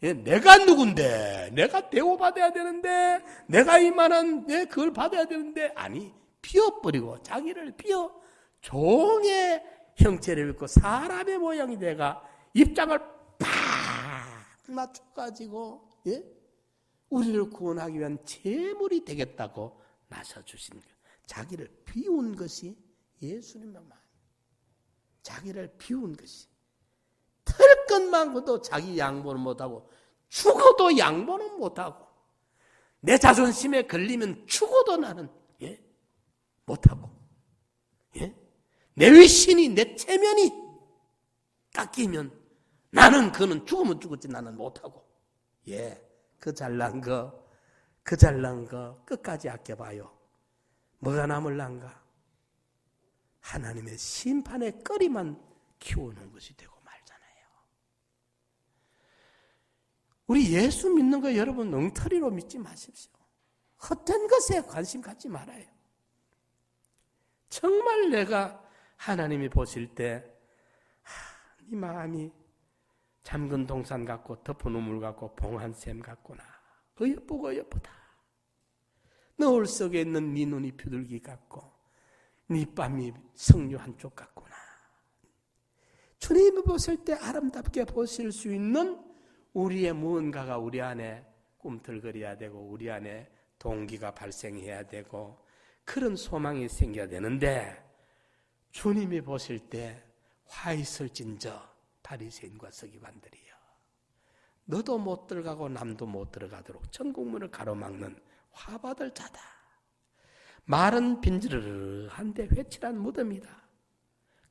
내가 누군데, 내가 대우받아야 되는데, 내가 이만한 그걸 받아야 되는데, 아니, 비워버리고 자기를 비워 종의 형체를 입고 사람의 모양이 돼가 입장을 팍 맞춰가지고 우리를 구원하기 위한 제물이 되겠다고 나서주신 거예요. 자기를 비운 것이 예수님의 마음. 자기를 비운 것이. 털 것만고도 자기 양보는 못하고 죽어도 양보는 못하고 내 자존심에 걸리면 죽어도 나는 못하고 내 외신이 내 체면이 깎이면 나는 그는 죽으면 죽었지 나는 못하고 그 잘난 거 끝까지 아껴봐요. 뭐가 남을란가? 하나님의 심판의 거리만 키우는 것이 되고 말잖아요. 우리 예수 믿는 거 여러분 엉터리로 믿지 마십시오. 헛된 것에 관심 갖지 말아요. 정말 내가 하나님이 보실 때 네 마음이 잠근 동산 같고 덮은 우물 같고 봉한 샘 같구나. 어여쁘고 어여쁘다. 너울 속에 있는 네 눈이 비둘기 같고 네 뺨이 석류 한쪽 같구나. 주님이 보실 때 아름답게 보실 수 있는 우리의 무언가가 우리 안에 꿈틀거려야 되고 우리 안에 동기가 발생해야 되고 그런 소망이 생겨야 되는데 주님이 보실 때 화 있을진저 바리새인과 서기관들이여 너도 못 들어가고 남도 못 들어가도록 천국문을 가로막는 화받을 자다. 말은 빈지르르한데 회칠한 무덤이다.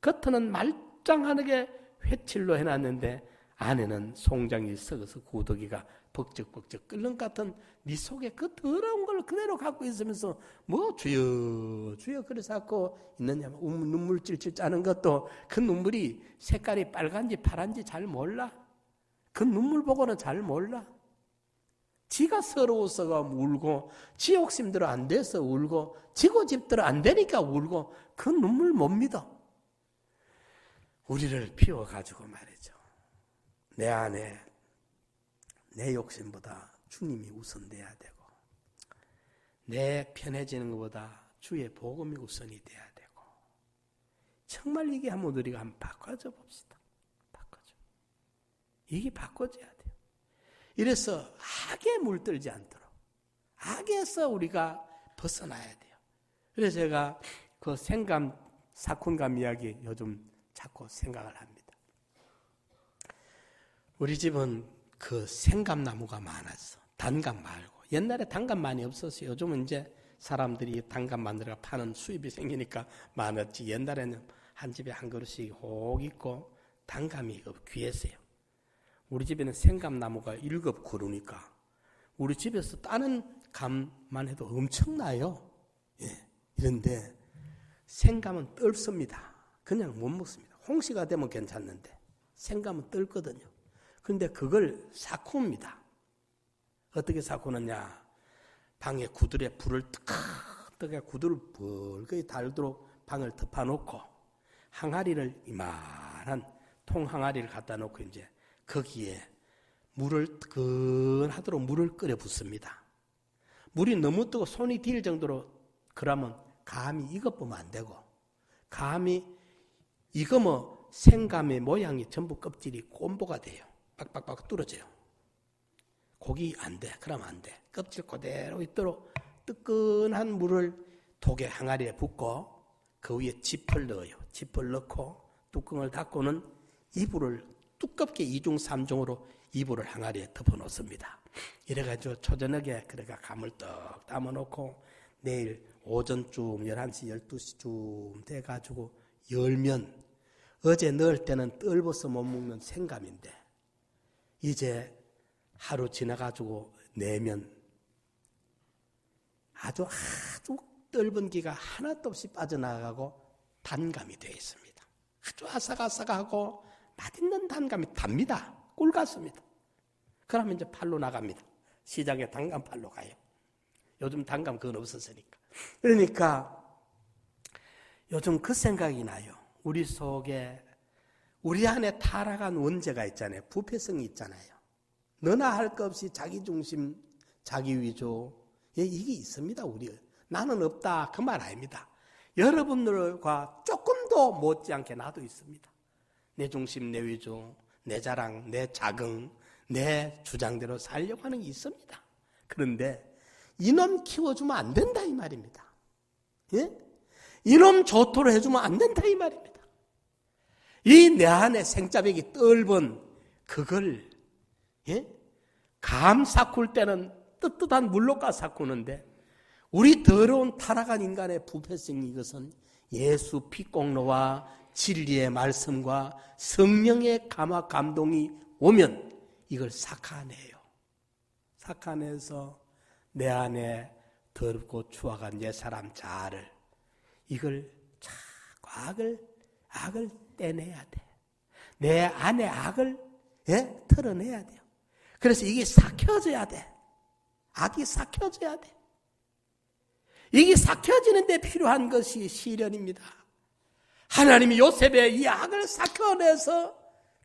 겉은 말짱하게 회칠로 해놨는데 안에는 송장이 썩어서 구더기가 벅적벅적 끓는 것 같은 네 속에 그 더러운 걸 그대로 갖고 있으면서 뭐 주여 주여 그래서 갖고 있느냐. 눈물 찔찔 짜는 것도 그 눈물이 색깔이 빨간지 파란지 잘 몰라. 그 눈물 보고는 잘 몰라. 지가 서러워서가 울고 지 욕심대로 안 돼서 울고 지고 집대로 안 되니까 울고 그 눈물 못 믿어. 우리를 비워가지고 말이죠. 내 안에 내 욕심보다 주님이 우선돼야 되고 내 편해지는 것보다 주의 복음이 우선이 돼야 되고 정말 이게 한번 우리가 한번 바꿔줘 봅시다. 바꿔줘. 이게 바꿔져야 돼요. 이래서 악에 물들지 않도록 악에서 우리가 벗어나야 돼요. 그래서 제가 그 생감 사쿤감 이야기 요즘 자꾸 생각을 합니다. 우리 집은 그 생감나무가 많았어. 단감 말고. 옛날에 단감 많이 없었어요. 요즘은 이제 사람들이 단감 만들어 파는 수입이 생기니까 많았지. 옛날에는 한 집에 한 그릇씩 혹 있고 단감이 귀했어요. 우리 집에는 생감나무가 7 그루니까 우리 집에서 따는 감만 해도 엄청나요. 이런데 생감은 떫습니다. 그냥 못 먹습니다. 홍시가 되면 괜찮는데 생감은 떫거든요. 그런데 그걸 사쿠입니다. 어떻게 사쿠느냐. 방에 구들에 불을 뜨겁게 구들을 벌겋게 달도록 방을 덮어놓고 항아리를 이만한 통 항아리를 갖다 놓고 이제 거기에 물을 뜨끈하도록 물을 끓여 붓습니다. 물이 너무 뜨고 손이 딜 정도로 그러면 감이 익어보면 안 되고 감이 익으면 생감의 모양이 전부 껍질이 꼼보가 돼요. 빡빡빡 뚫어져요. 고기 안 돼. 그러면 안 돼. 껍질 그대로 있도록 뜨끈한 물을 독에 항아리에 붓고 그 위에 짚을 넣어요. 짚을 넣고 뚜껑을 닫고는 이불을 두껍게 2중 3중으로 이불을 항아리에 덮어놓습니다. 이래가지고 초저녁에 그래가 감을 떡 담아놓고 내일 오전쯤 11시 12시쯤 돼가지고 열면 어제 넣을 때는 떫어서 못 먹는 생감인데 이제 하루 지나가지고 내면 아주 떫은 기가 하나도 없이 빠져나가고 단감이 되어 있습니다. 아주 아삭아삭하고 맛있는 단감이 답니다. 꿀 같습니다. 그러면 이제 팔로 나갑니다. 시장에 단감 팔로 가요. 요즘 단감 그건 없었으니까. 그러니까 요즘 그 생각이 나요. 우리 속에 우리 안에 타락한 원죄가 있잖아요. 부패성이 있잖아요. 너나 할 것 없이 자기 중심, 자기 위조 이게 있습니다. 우리 나는 없다 그 말 아닙니다. 여러분들과 조금도 못지않게 나도 있습니다. 내 중심, 내 위주, 내 자랑, 내 자긍, 내 주장대로 살려고 하는 게 있습니다. 그런데 이놈 키워주면 안 된다 이 말입니다. 예? 이놈 조토로 해주면 안 된다 이 말입니다. 이 내 안에 생자백이 떫은 그걸 감 삭을 때는 뜨뜻한 물로 까 삭구는데 우리 더러운 타락한 인간의 부패성 이것은 예수 피공로와 진리의 말씀과 성령의 감화 감동이 오면 이걸 삭아내요. 삭아내서 내 안에 더럽고 추악한 옛사람 자아를 이걸 자꾸 악을 떼내야 돼. 내 안에 악을 털어내야 돼요. 그래서 이게 삭혀져야 돼. 악이 삭혀져야 돼. 이게 삭혀지는데 필요한 것이 시련입니다. 하나님이 요셉의 이 악을 삭혀내서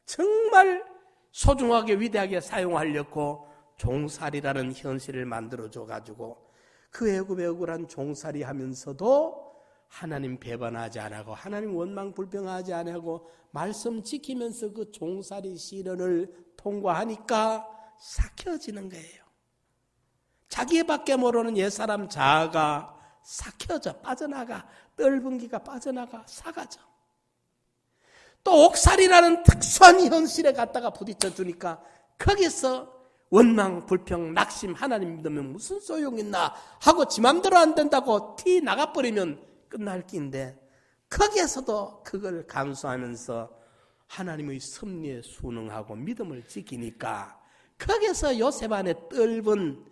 정말 소중하게 위대하게 사용하려고 종살이라는 현실을 만들어줘가지고 그 애굽의 억울한 종살이 하면서도 하나님 배반하지 않고 하나님 원망 불평하지 않고 말씀 지키면서 그 종살이 시련을 통과하니까 삭혀지는 거예요. 자기밖에 모르는 옛사람 자아가 삭혀져 빠져나가 떫은 기가 빠져나가 사가져. 또 옥살이라는 특수한 현실에 갖다가 부딪혀 주니까 거기서 원망, 불평, 낙심, 하나님 믿으면 무슨 소용 있나 하고 지 맘대로 안 된다고 티 나가버리면 끝날 끼인데 거기에서도 그걸 감수하면서 하나님의 섭리에 순응하고 믿음을 지키니까 거기서 요셉 안에 떫은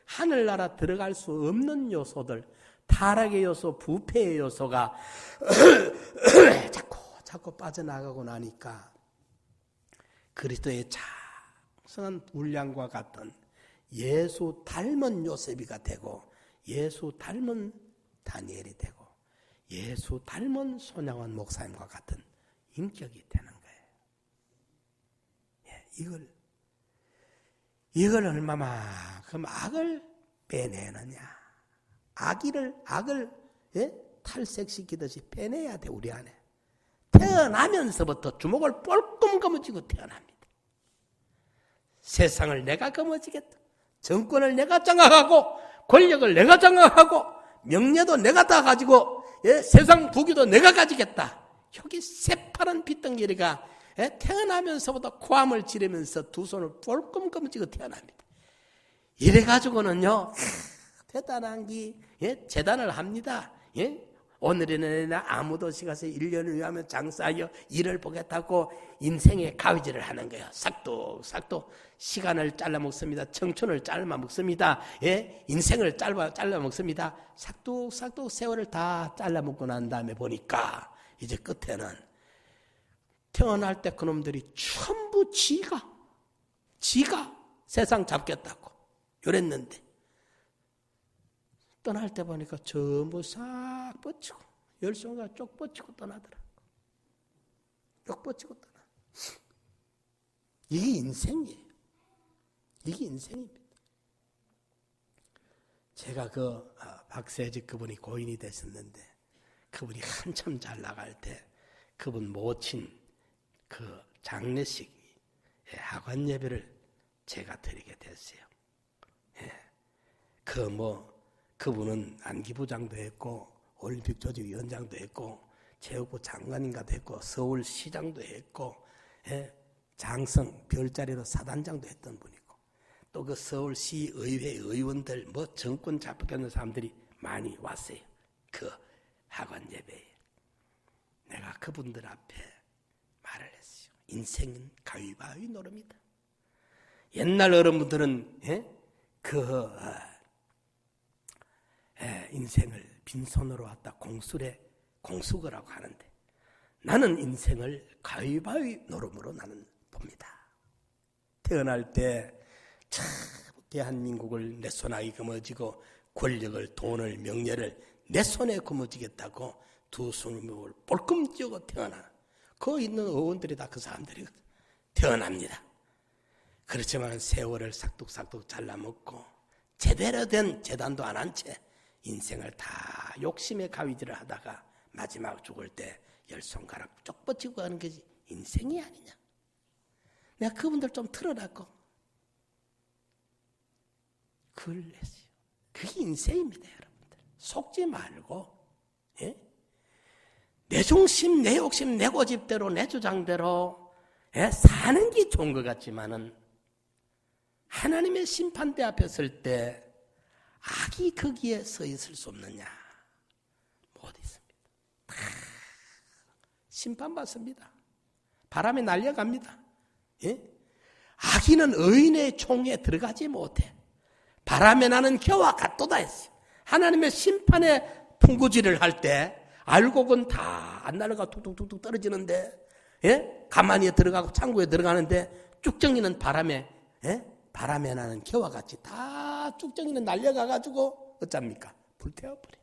하늘나라 들어갈 수 없는 요소들, 타락의 요소, 부패의 요소가 자꾸 빠져나가고 나니까 그리스도의 장성한 분량과 같은 예수 닮은 요셉이가 되고 예수 닮은 다니엘이 되고 예수 닮은 손양원 목사님과 같은 인격이 되는 거예요. 이걸 얼마만큼 악을 빼내느냐. 악을 탈색시키듯이 빼내야 돼, 우리 안에. 태어나면서부터 주먹을 뻘끔 거머쥐고 태어납니다. 세상을 내가 거머쥐겠다. 정권을 내가 장악하고 권력을 내가 장악하고 명예도 내가 다 가지고 세상 부귀도 내가 가지겠다. 여기 새파란 핏덩어리가 태어나면서부터 코암을 지르면서 두 손을 뻘끔 거머쥐고 태어납니다. 이래가지고는요, 대단한 재단을 합니다. 오늘에는 아무도 시가서 1년을 위하면 장사하여 일을 보겠다고 인생의 가위질을 하는 거예요. 싹둑 시간을 잘라 먹습니다. 청춘을 잘라 먹습니다. 인생을 잘라 먹습니다. 싹둑 세월을 다 잘라 먹고 난 다음에 보니까 이제 끝에는 태어날 때 그놈들이 전부 지가 세상 잡겠다고 이랬는데 떠날 때 보니까 전부 싹 뻗치고 열손가 쪽 뻗치고 떠나더라고. 쪽 뻗치고 떠나. 이게 인생이에요. 이게 인생입니다. 제가 박세지 그분이 고인이 됐었는데 그분이 한참 잘 나갈 때 그분 모친 그 장례식 하관 예배를 제가 드리게 됐어요. 그분은 안기부장도 했고 올림픽 조직위원장도 했고 체육부 장관인가도 했고 서울시장도 했고 장성 별자리로 사단장도 했던 분이고 또 그 서울시 의회 의원들 정권 잡혔는 사람들이 많이 왔어요. 그 하관 예배에 내가 그분들 앞에 말을 했어요. 인생은 가위바위 노름이다. 옛날 어른분들은 인생을 빈손으로 왔다 공수거라고 하는데 나는 인생을 가위바위 노름으로 나는 봅니다. 태어날 때 참 대한민국을 내 손아귀 거머쥐고 권력을 돈을 명예를 내 손에 거머쥐겠다고 두 손을 뻘끔 쥐고 태어나. 거기 있는 어원들이 다 그 사람들이 태어납니다. 그렇지만 세월을 싹둑싹둑 잘라먹고 제대로 된 재단도 안 한 채 인생을 다 욕심의 가위질을 하다가 마지막 죽을 때 10손가락 쪽 뻗치고 가는 게 인생이 아니냐. 내가 그분들 좀 틀어놨고 그걸 냈어요. 그게 인생입니다, 여러분들. 속지 말고, 예? 내 중심, 내 욕심, 내 고집대로, 내 주장대로, 예? 사는 게 좋은 것 같지만은 하나님의 심판대 앞에 설 때 악이 거기에 서 있을 수 없느냐? 못 있습니다. 다 심판받습니다. 바람에 날려갑니다. 예? 악인은 의인의 총에 들어가지 못해. 바람에 나는 겨와 같도다 했어요. 하나님의 심판의 풍구질을 할 때 알곡은 다 안 날아가 툭툭툭툭 떨어지는데, 예? 가만히 들어가고 창고에 들어가는데 쭉정이는 바람에, 예? 바람에 나는 겨와 같이 다 쭉정이는 날려가가지고 어쩝니까? 불태워버려.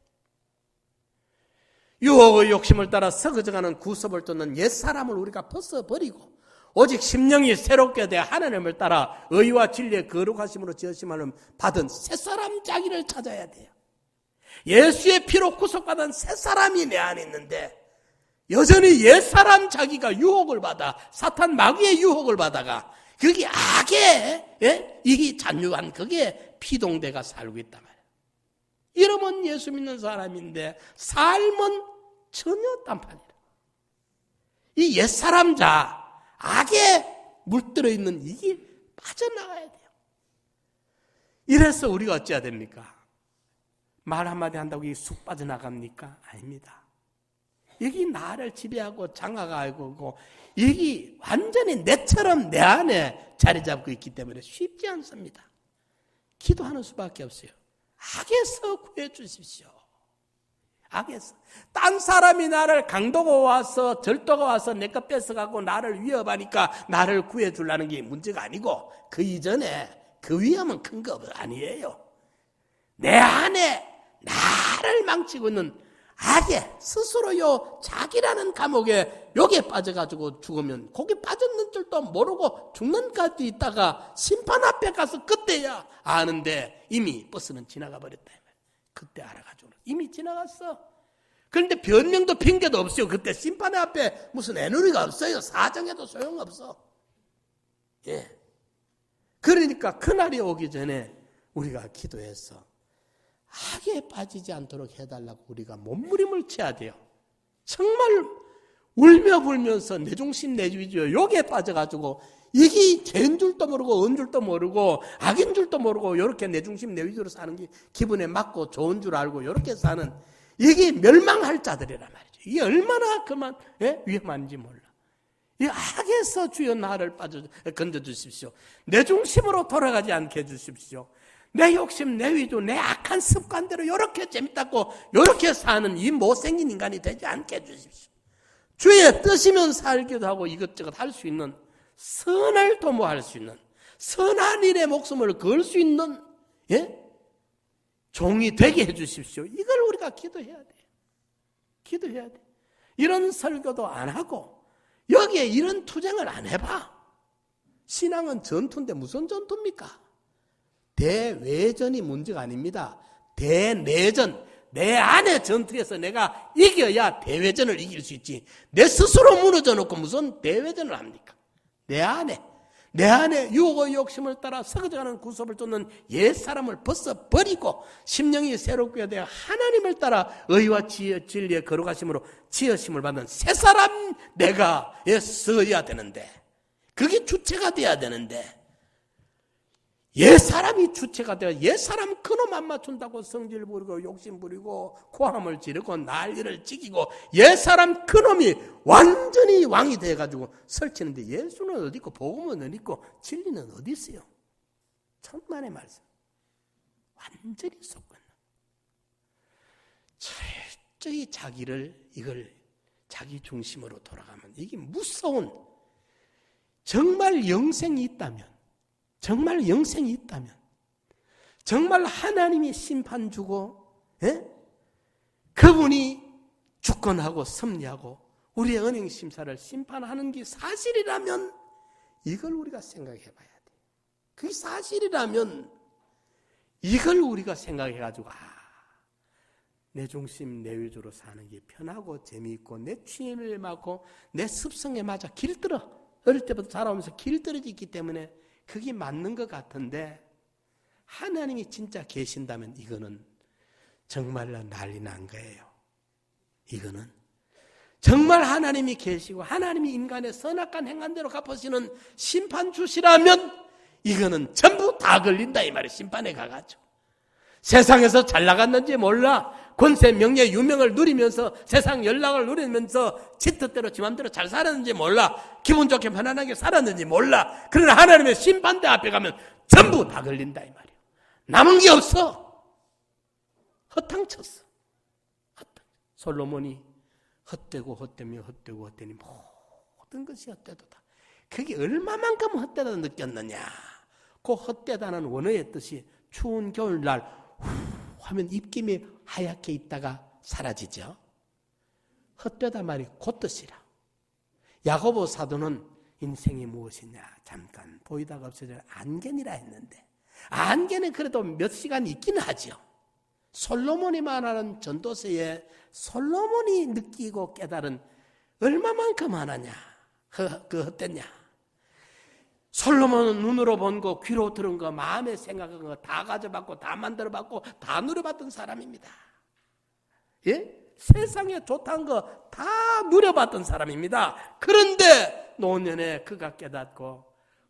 유혹의 욕심을 따라 썩어져가는 구섭을 쫓는 옛사람을 우리가 벗어버리고 오직 심령이 새롭게 되어 하나님을 따라 의와 진리의 거룩하심으로 지으심을 받은 새사람 자기를 찾아야 돼요. 예수의 피로 구속받은 새사람이 내 안에 있는데 여전히 옛사람 자기가 유혹을 받아 사탄 마귀의 유혹을 받아가 그게 악의, 예? 이게 잔류한 그게 피동대가 살고 있단 말이에요. 이러면 예수 믿는 사람인데 삶은 전혀 딴판이라. 이 옛사람 자 악에 물들어 있는 이게 빠져나가야 돼요. 이래서 우리가 어찌해야 됩니까? 말 한마디 한다고 이게 쑥 빠져나갑니까? 아닙니다. 여기 나를 지배하고 장악하고 여기 완전히 내처럼 내 안에 자리 잡고 있기 때문에 쉽지 않습니다. 기도하는 수밖에 없어요. 악에서 구해 주십시오. 악에서. 딴 사람이 나를 강도가 와서 절도가 와서 내 것 뺏어가고 나를 위협하니까 나를 구해 주려는 게 문제가 아니고 그 이전에 그 위험은 큰 거 아니에요. 내 안에 나를 망치고 있는 악에 스스로요 자기라는 감옥에 여기에 빠져가지고 죽으면 거기 빠졌는 줄도 모르고 죽는까지 있다가 심판 앞에 가서 그때야 아는데 이미 버스는 지나가 버렸다. 그때 알아가지고 이미 지나갔어. 그런데 변명도 핑계도 없어요. 그때 심판 앞에 무슨 애누리가 없어요. 사정해도 소용없어. 예. 그러니까 그날이 오기 전에 우리가 기도해서 악에 빠지지 않도록 해달라고 우리가 몸부림을 쳐야 돼요. 정말 울며 불면서 내 중심 내 위주요 여기에 빠져가지고 이게 죄인 줄도 모르고 은 줄도 모르고 악인 줄도 모르고 이렇게 내 중심 내 위주로 사는 게 기분에 맞고 좋은 줄 알고 이렇게 사는 이게 멸망할 자들이란 말이죠. 이게 얼마나 그만 위험한지 몰라. 이 악에서 주여 나를 건져주십시오. 내 중심으로 돌아가지 않게 해주십시오. 내 욕심, 내 위조, 내 악한 습관대로 이렇게 재밌다고 이렇게 사는 이 못생긴 인간이 되지 않게 해주십시오. 주의 뜻이면 살기도 하고 이것저것 할 수 있는 선을 도모할 수 있는 선한 일에 목숨을 걸 수 있는 종이 되게 해주십시오. 이걸 우리가 기도해야 돼요. 기도해야 돼요. 이런 설교도 안 하고 여기에 이런 투쟁을 안 해봐. 신앙은 전투인데 무슨 전투입니까? 대외전이 문제가 아닙니다. 대내전, 내 안의 전투에서 내가 이겨야 대외전을 이길 수 있지. 내 스스로 무너져 놓고 무슨 대외전을 합니까? 내 안에 유혹의 욕심을 따라 썩어져가는 구섭을 쫓는 옛사람을 벗어버리고 심령이 새롭게 되어 하나님을 따라 의와 진리의 거룩하심으로 지으심을 받는 새사람 내가 서야 되는데 그게 주체가 돼야 되는데 옛사람이 주체가 되어 옛사람 그놈 안 맞춘다고 성질 부리고 욕심 부리고 고함을 지르고 난리를 지기고 옛사람 그놈이 완전히 왕이 돼가지고 설치는데 예수는 어디 있고 복음은 어디 있고 진리는 어디 있어요? 천만의 말씀. 완전히 속았나. 철저히 이걸 자기 중심으로 돌아가면 이게 무서운 정말 영생이 있다면 정말 하나님이 심판 주고 그분이 주권하고 섭리하고 우리의 은행 심사를 심판하는 게 사실이라면 이걸 우리가 생각해 봐야 돼. 그게 사실이라면 이걸 우리가 생각해 가지고 내 중심, 내 위주로 사는 게 편하고 재미있고 내 취미에 맞고 내 습성에 맞아 길들어. 어릴 때부터 자라오면서 길들어지기 때문에 그게 맞는 것 같은데 하나님이 진짜 계신다면 이거는 정말로 난리 난 거예요. 이거는 정말 하나님이 계시고 하나님이 인간의 선악한 행한대로 갚으시는 심판 주시라면 이거는 전부 다 걸린다 이 말이에요. 심판에 가가지고 세상에서 잘 나갔는지 몰라 권세 명예 유명을 누리면서 세상 연락을 누리면서 지 뜻대로 지 맘대로 잘 살았는지 몰라 기분 좋게 편안하게 살았는지 몰라. 그러나 하나님의 심판대 앞에 가면 전부 다 걸린다 이 말이에요. 남은 게 없어. 허탕쳤어. 솔로몬이 헛되고 헛되며 헛되고 헛되니 모든 것이 헛되도다. 그게 얼마만큼 헛되다 느꼈느냐. 그 헛되다는 원어의 뜻이 추운 겨울날 후 하면 입김이 하얗게 있다가 사라지죠. 헛되다 말이 그 뜻이라. 야고보 사도는 인생이 무엇이냐 잠깐 보이다가 없어지는 안개니라 했는데 안개는 그래도 몇 시간 있긴 하죠. 솔로몬이 말하는 전도서에 솔로몬이 느끼고 깨달은 얼마만큼 하느냐 그 헛되냐. 솔로몬은 눈으로 본 거, 귀로 들은 거, 마음에 생각한 거 다 가져봤고 다 만들어봤고 다 누려봤던 사람입니다. 예? 세상에 좋다는 거 다 누려봤던 사람입니다. 그런데 노년에 그가 깨닫고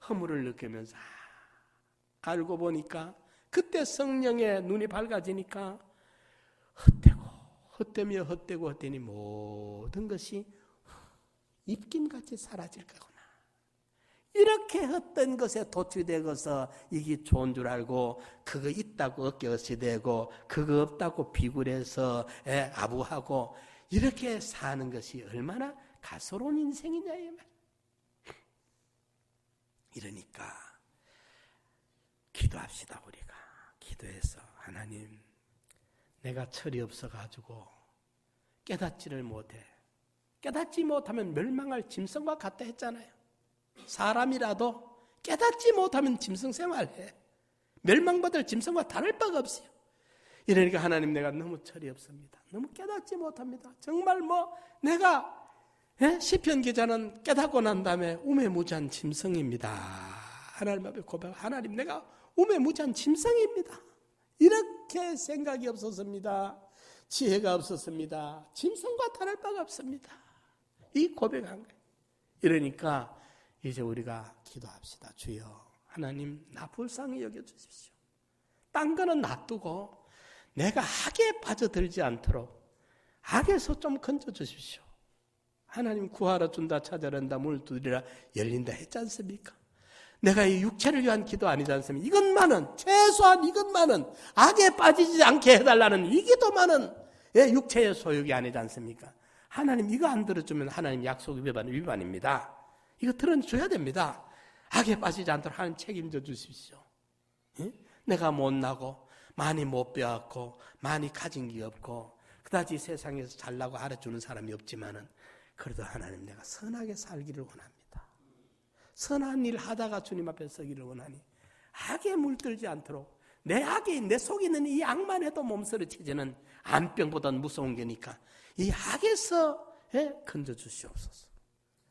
허물을 느끼면서 알고 보니까 그때 성령의 눈이 밝아지니까 헛되고 헛되며 헛되고 헛되니 모든 것이 입김같이 사라질 거구나. 이렇게 헛된 것에 도취되고서 이게 좋은 줄 알고 그거 있다고 어깨어시되고 그거 없다고 비굴해서 아부하고 이렇게 사는 것이 얼마나 가소로운 인생이냐 이 말. 이러니까 기도합시다. 우리가 기도해서 하나님 내가 철이 없어가지고 깨닫지를 못해. 깨닫지 못하면 멸망할 짐승과 같다 했잖아요. 사람이라도 깨닫지 못하면 짐승 생활해. 멸망받을 짐승과 다를 바가 없어요. 이러니까 하나님 내가 너무 철이 없습니다. 너무 깨닫지 못합니다. 정말 내가 시편 기자는 깨닫고 난 다음에 우매무지한 짐승입니다. 하나님 앞에 고백. 하나님 내가 우매무지한 짐승입니다. 이렇게 생각이 없었습니다. 지혜가 없었습니다. 짐승과 다를 바가 없습니다. 이 고백한 거예요. 이러니까 이제 우리가 기도합시다. 주여 하나님 나 불쌍히 여겨주십시오. 딴 거는 놔두고 내가 악에 빠져들지 않도록 악에서 좀 건져주십시오. 하나님 구하러 준다 찾아낸다 문을 두드리라 열린다 했지 않습니까? 내가 이 육체를 위한 기도 아니지 않습니까? 이것만은 최소한 이것만은 악에 빠지지 않게 해달라는 이 기도만은 육체의 소욕이 아니지 않습니까? 하나님 이거 안 들어주면 하나님 약속 위반입니다. 이거 들어줘야 됩니다. 악에 빠지지 않도록 하나님 책임져 주십시오. 내가 못나고 많이 못 배웠고 많이 가진 게 없고 그다지 세상에서 잘나고 알아주는 사람이 없지만은 그래도 하나님 내가 선하게 살기를 원합니다. 선한 일 하다가 주님 앞에 서기를 원하니 악에 물들지 않도록 내 악이 내 속에 있는 이 악만 해도 몸서리쳐지는 암병보다는 무서운 게니까 이 악에서 건져 주시옵소서.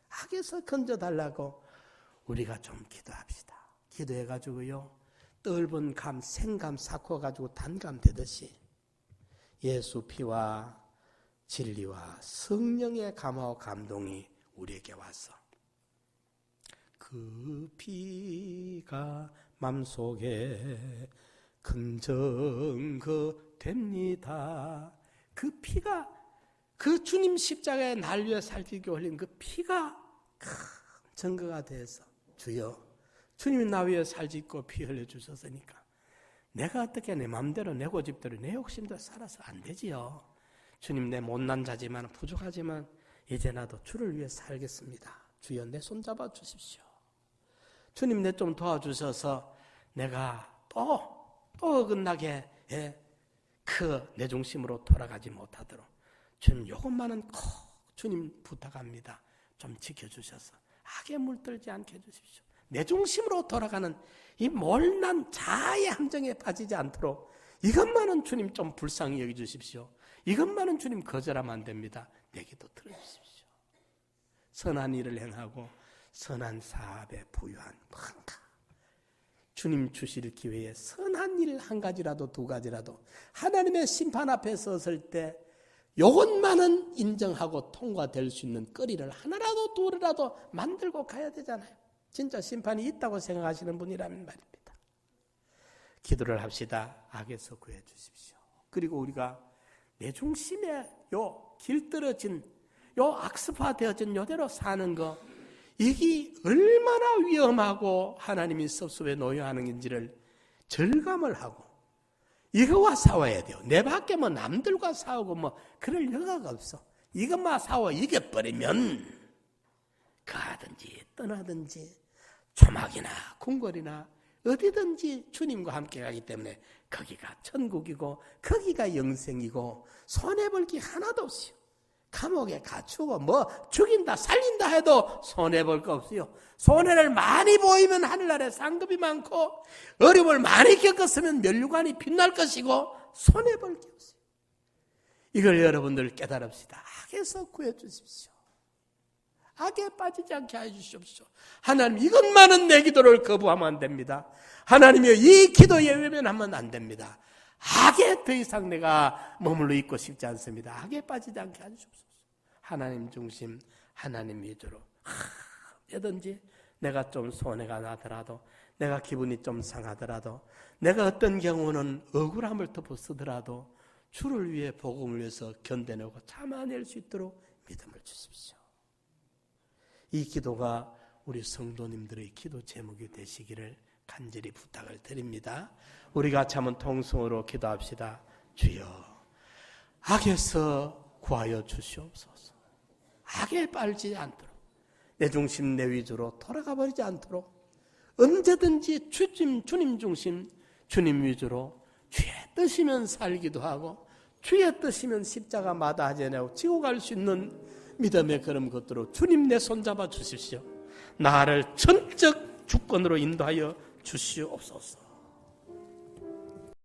악에서 건져달라고 우리가 좀 기도합시다. 기도해가지고요 떫은 감, 생감 삭혀가지고 단감 되듯이 예수 피와 진리와 성령의 감화와 감동이 우리에게 와서 그 피가 맘속에 긍정거 됩니다. 그 피가 그 주님 십자가에 날 위해 살찌게 흘린 그 피가 큰 증거가 돼서 주여 주님이 나 위해 살짓고 피 흘려주셨으니까 내가 어떻게 내 마음대로 내 고집대로 내 욕심대로 살아서 안 되지요. 주님 내 못난 자지만 부족하지만 이제 나도 주를 위해 살겠습니다. 주여 내 손 잡아 주십시오. 주님 내 좀 도와주셔서 내가 또 어긋나게 내 중심으로 돌아가지 못하도록 주님 이것만은 꼭 주님 부탁합니다. 좀 지켜주셔서 악에 물들지 않게 해주십시오. 내 중심으로 돌아가는 이 몰난 자아의 함정에 빠지지 않도록 이것만은 주님 좀 불쌍히 여겨주십시오. 이것만은 주님 거절하면 안 됩니다. 내 기도 들어주십시오. 선한 일을 행하고 선한 사업에 부유한 뭔가 주님 주실 기회에 선한 일 한 가지라도 두 가지라도 하나님의 심판 앞에 섰을 때 요것만은 인정하고 통과될 수 있는 거리를 하나라도 둘이라도 만들고 가야 되잖아요. 진짜 심판이 있다고 생각하시는 분이라면 말입니다. 기도를 합시다. 악에서 구해 주십시오. 그리고 우리가 내 중심에 요 길들어진 요 악습화되어진 요대로 사는 거, 이게 얼마나 위험하고 하나님이 섭섭에 놓여하는 건지를 절감을 하고 이거와 싸워야 돼요. 내 밖에 뭐 남들과 싸우고 뭐 그럴 여가가 없어. 이것만 싸워 이겨버리면 가든지 떠나든지 조막이나 궁궐이나 어디든지 주님과 함께 가기 때문에 거기가 천국이고 거기가 영생이고 손해볼 게 하나도 없어요. 감옥에 갇히고 뭐 죽인다 살린다 해도 손해볼 거 없어요. 손해를 많이 보이면 하늘나라에 상급이 많고 어려움을 많이 겪었으면 면류관이 빛날 것이고 손해볼 게 없어요. 이걸 여러분들 깨달읍시다. 악에서 구해주십시오. 악에 빠지지 않게 해주십시오. 하나님, 이것만은 내 기도를 거부하면 안 됩니다. 하나님이여, 이 기도에 외면하면 안 됩니다. 악에 더 이상 내가 머물러 있고 싶지 않습니다. 악에 빠지지 않게 해주십시오. 하나님 중심, 하나님 위주로 뭐든지 내가 좀 손해가 나더라도, 내가 기분이 좀 상하더라도, 내가 어떤 경우는 억울함을 덮어쓰더라도 주를 위해 복음을 위해서 견뎌내고 참아낼 수 있도록 믿음을 주십시오. 이 기도가 우리 성도님들의 기도 제목이 되시기를 간절히 부탁을 드립니다. 우리가 참은 통성으로 기도합시다. 주여, 악에서 구하여 주시옵소서. 악에 빠지지 않도록, 내 중심 내 위주로 돌아가 버리지 않도록 언제든지 주님 중심, 주님 위주로 주의 뜻이면 살기도 하고 주의 뜻이면 십자가 마다하지 않고 지고 갈 수 있는 믿음의 그런 것들로 주님 내 손잡아 주십시오. 나를 전적 주권으로 인도하여 주시옵소서.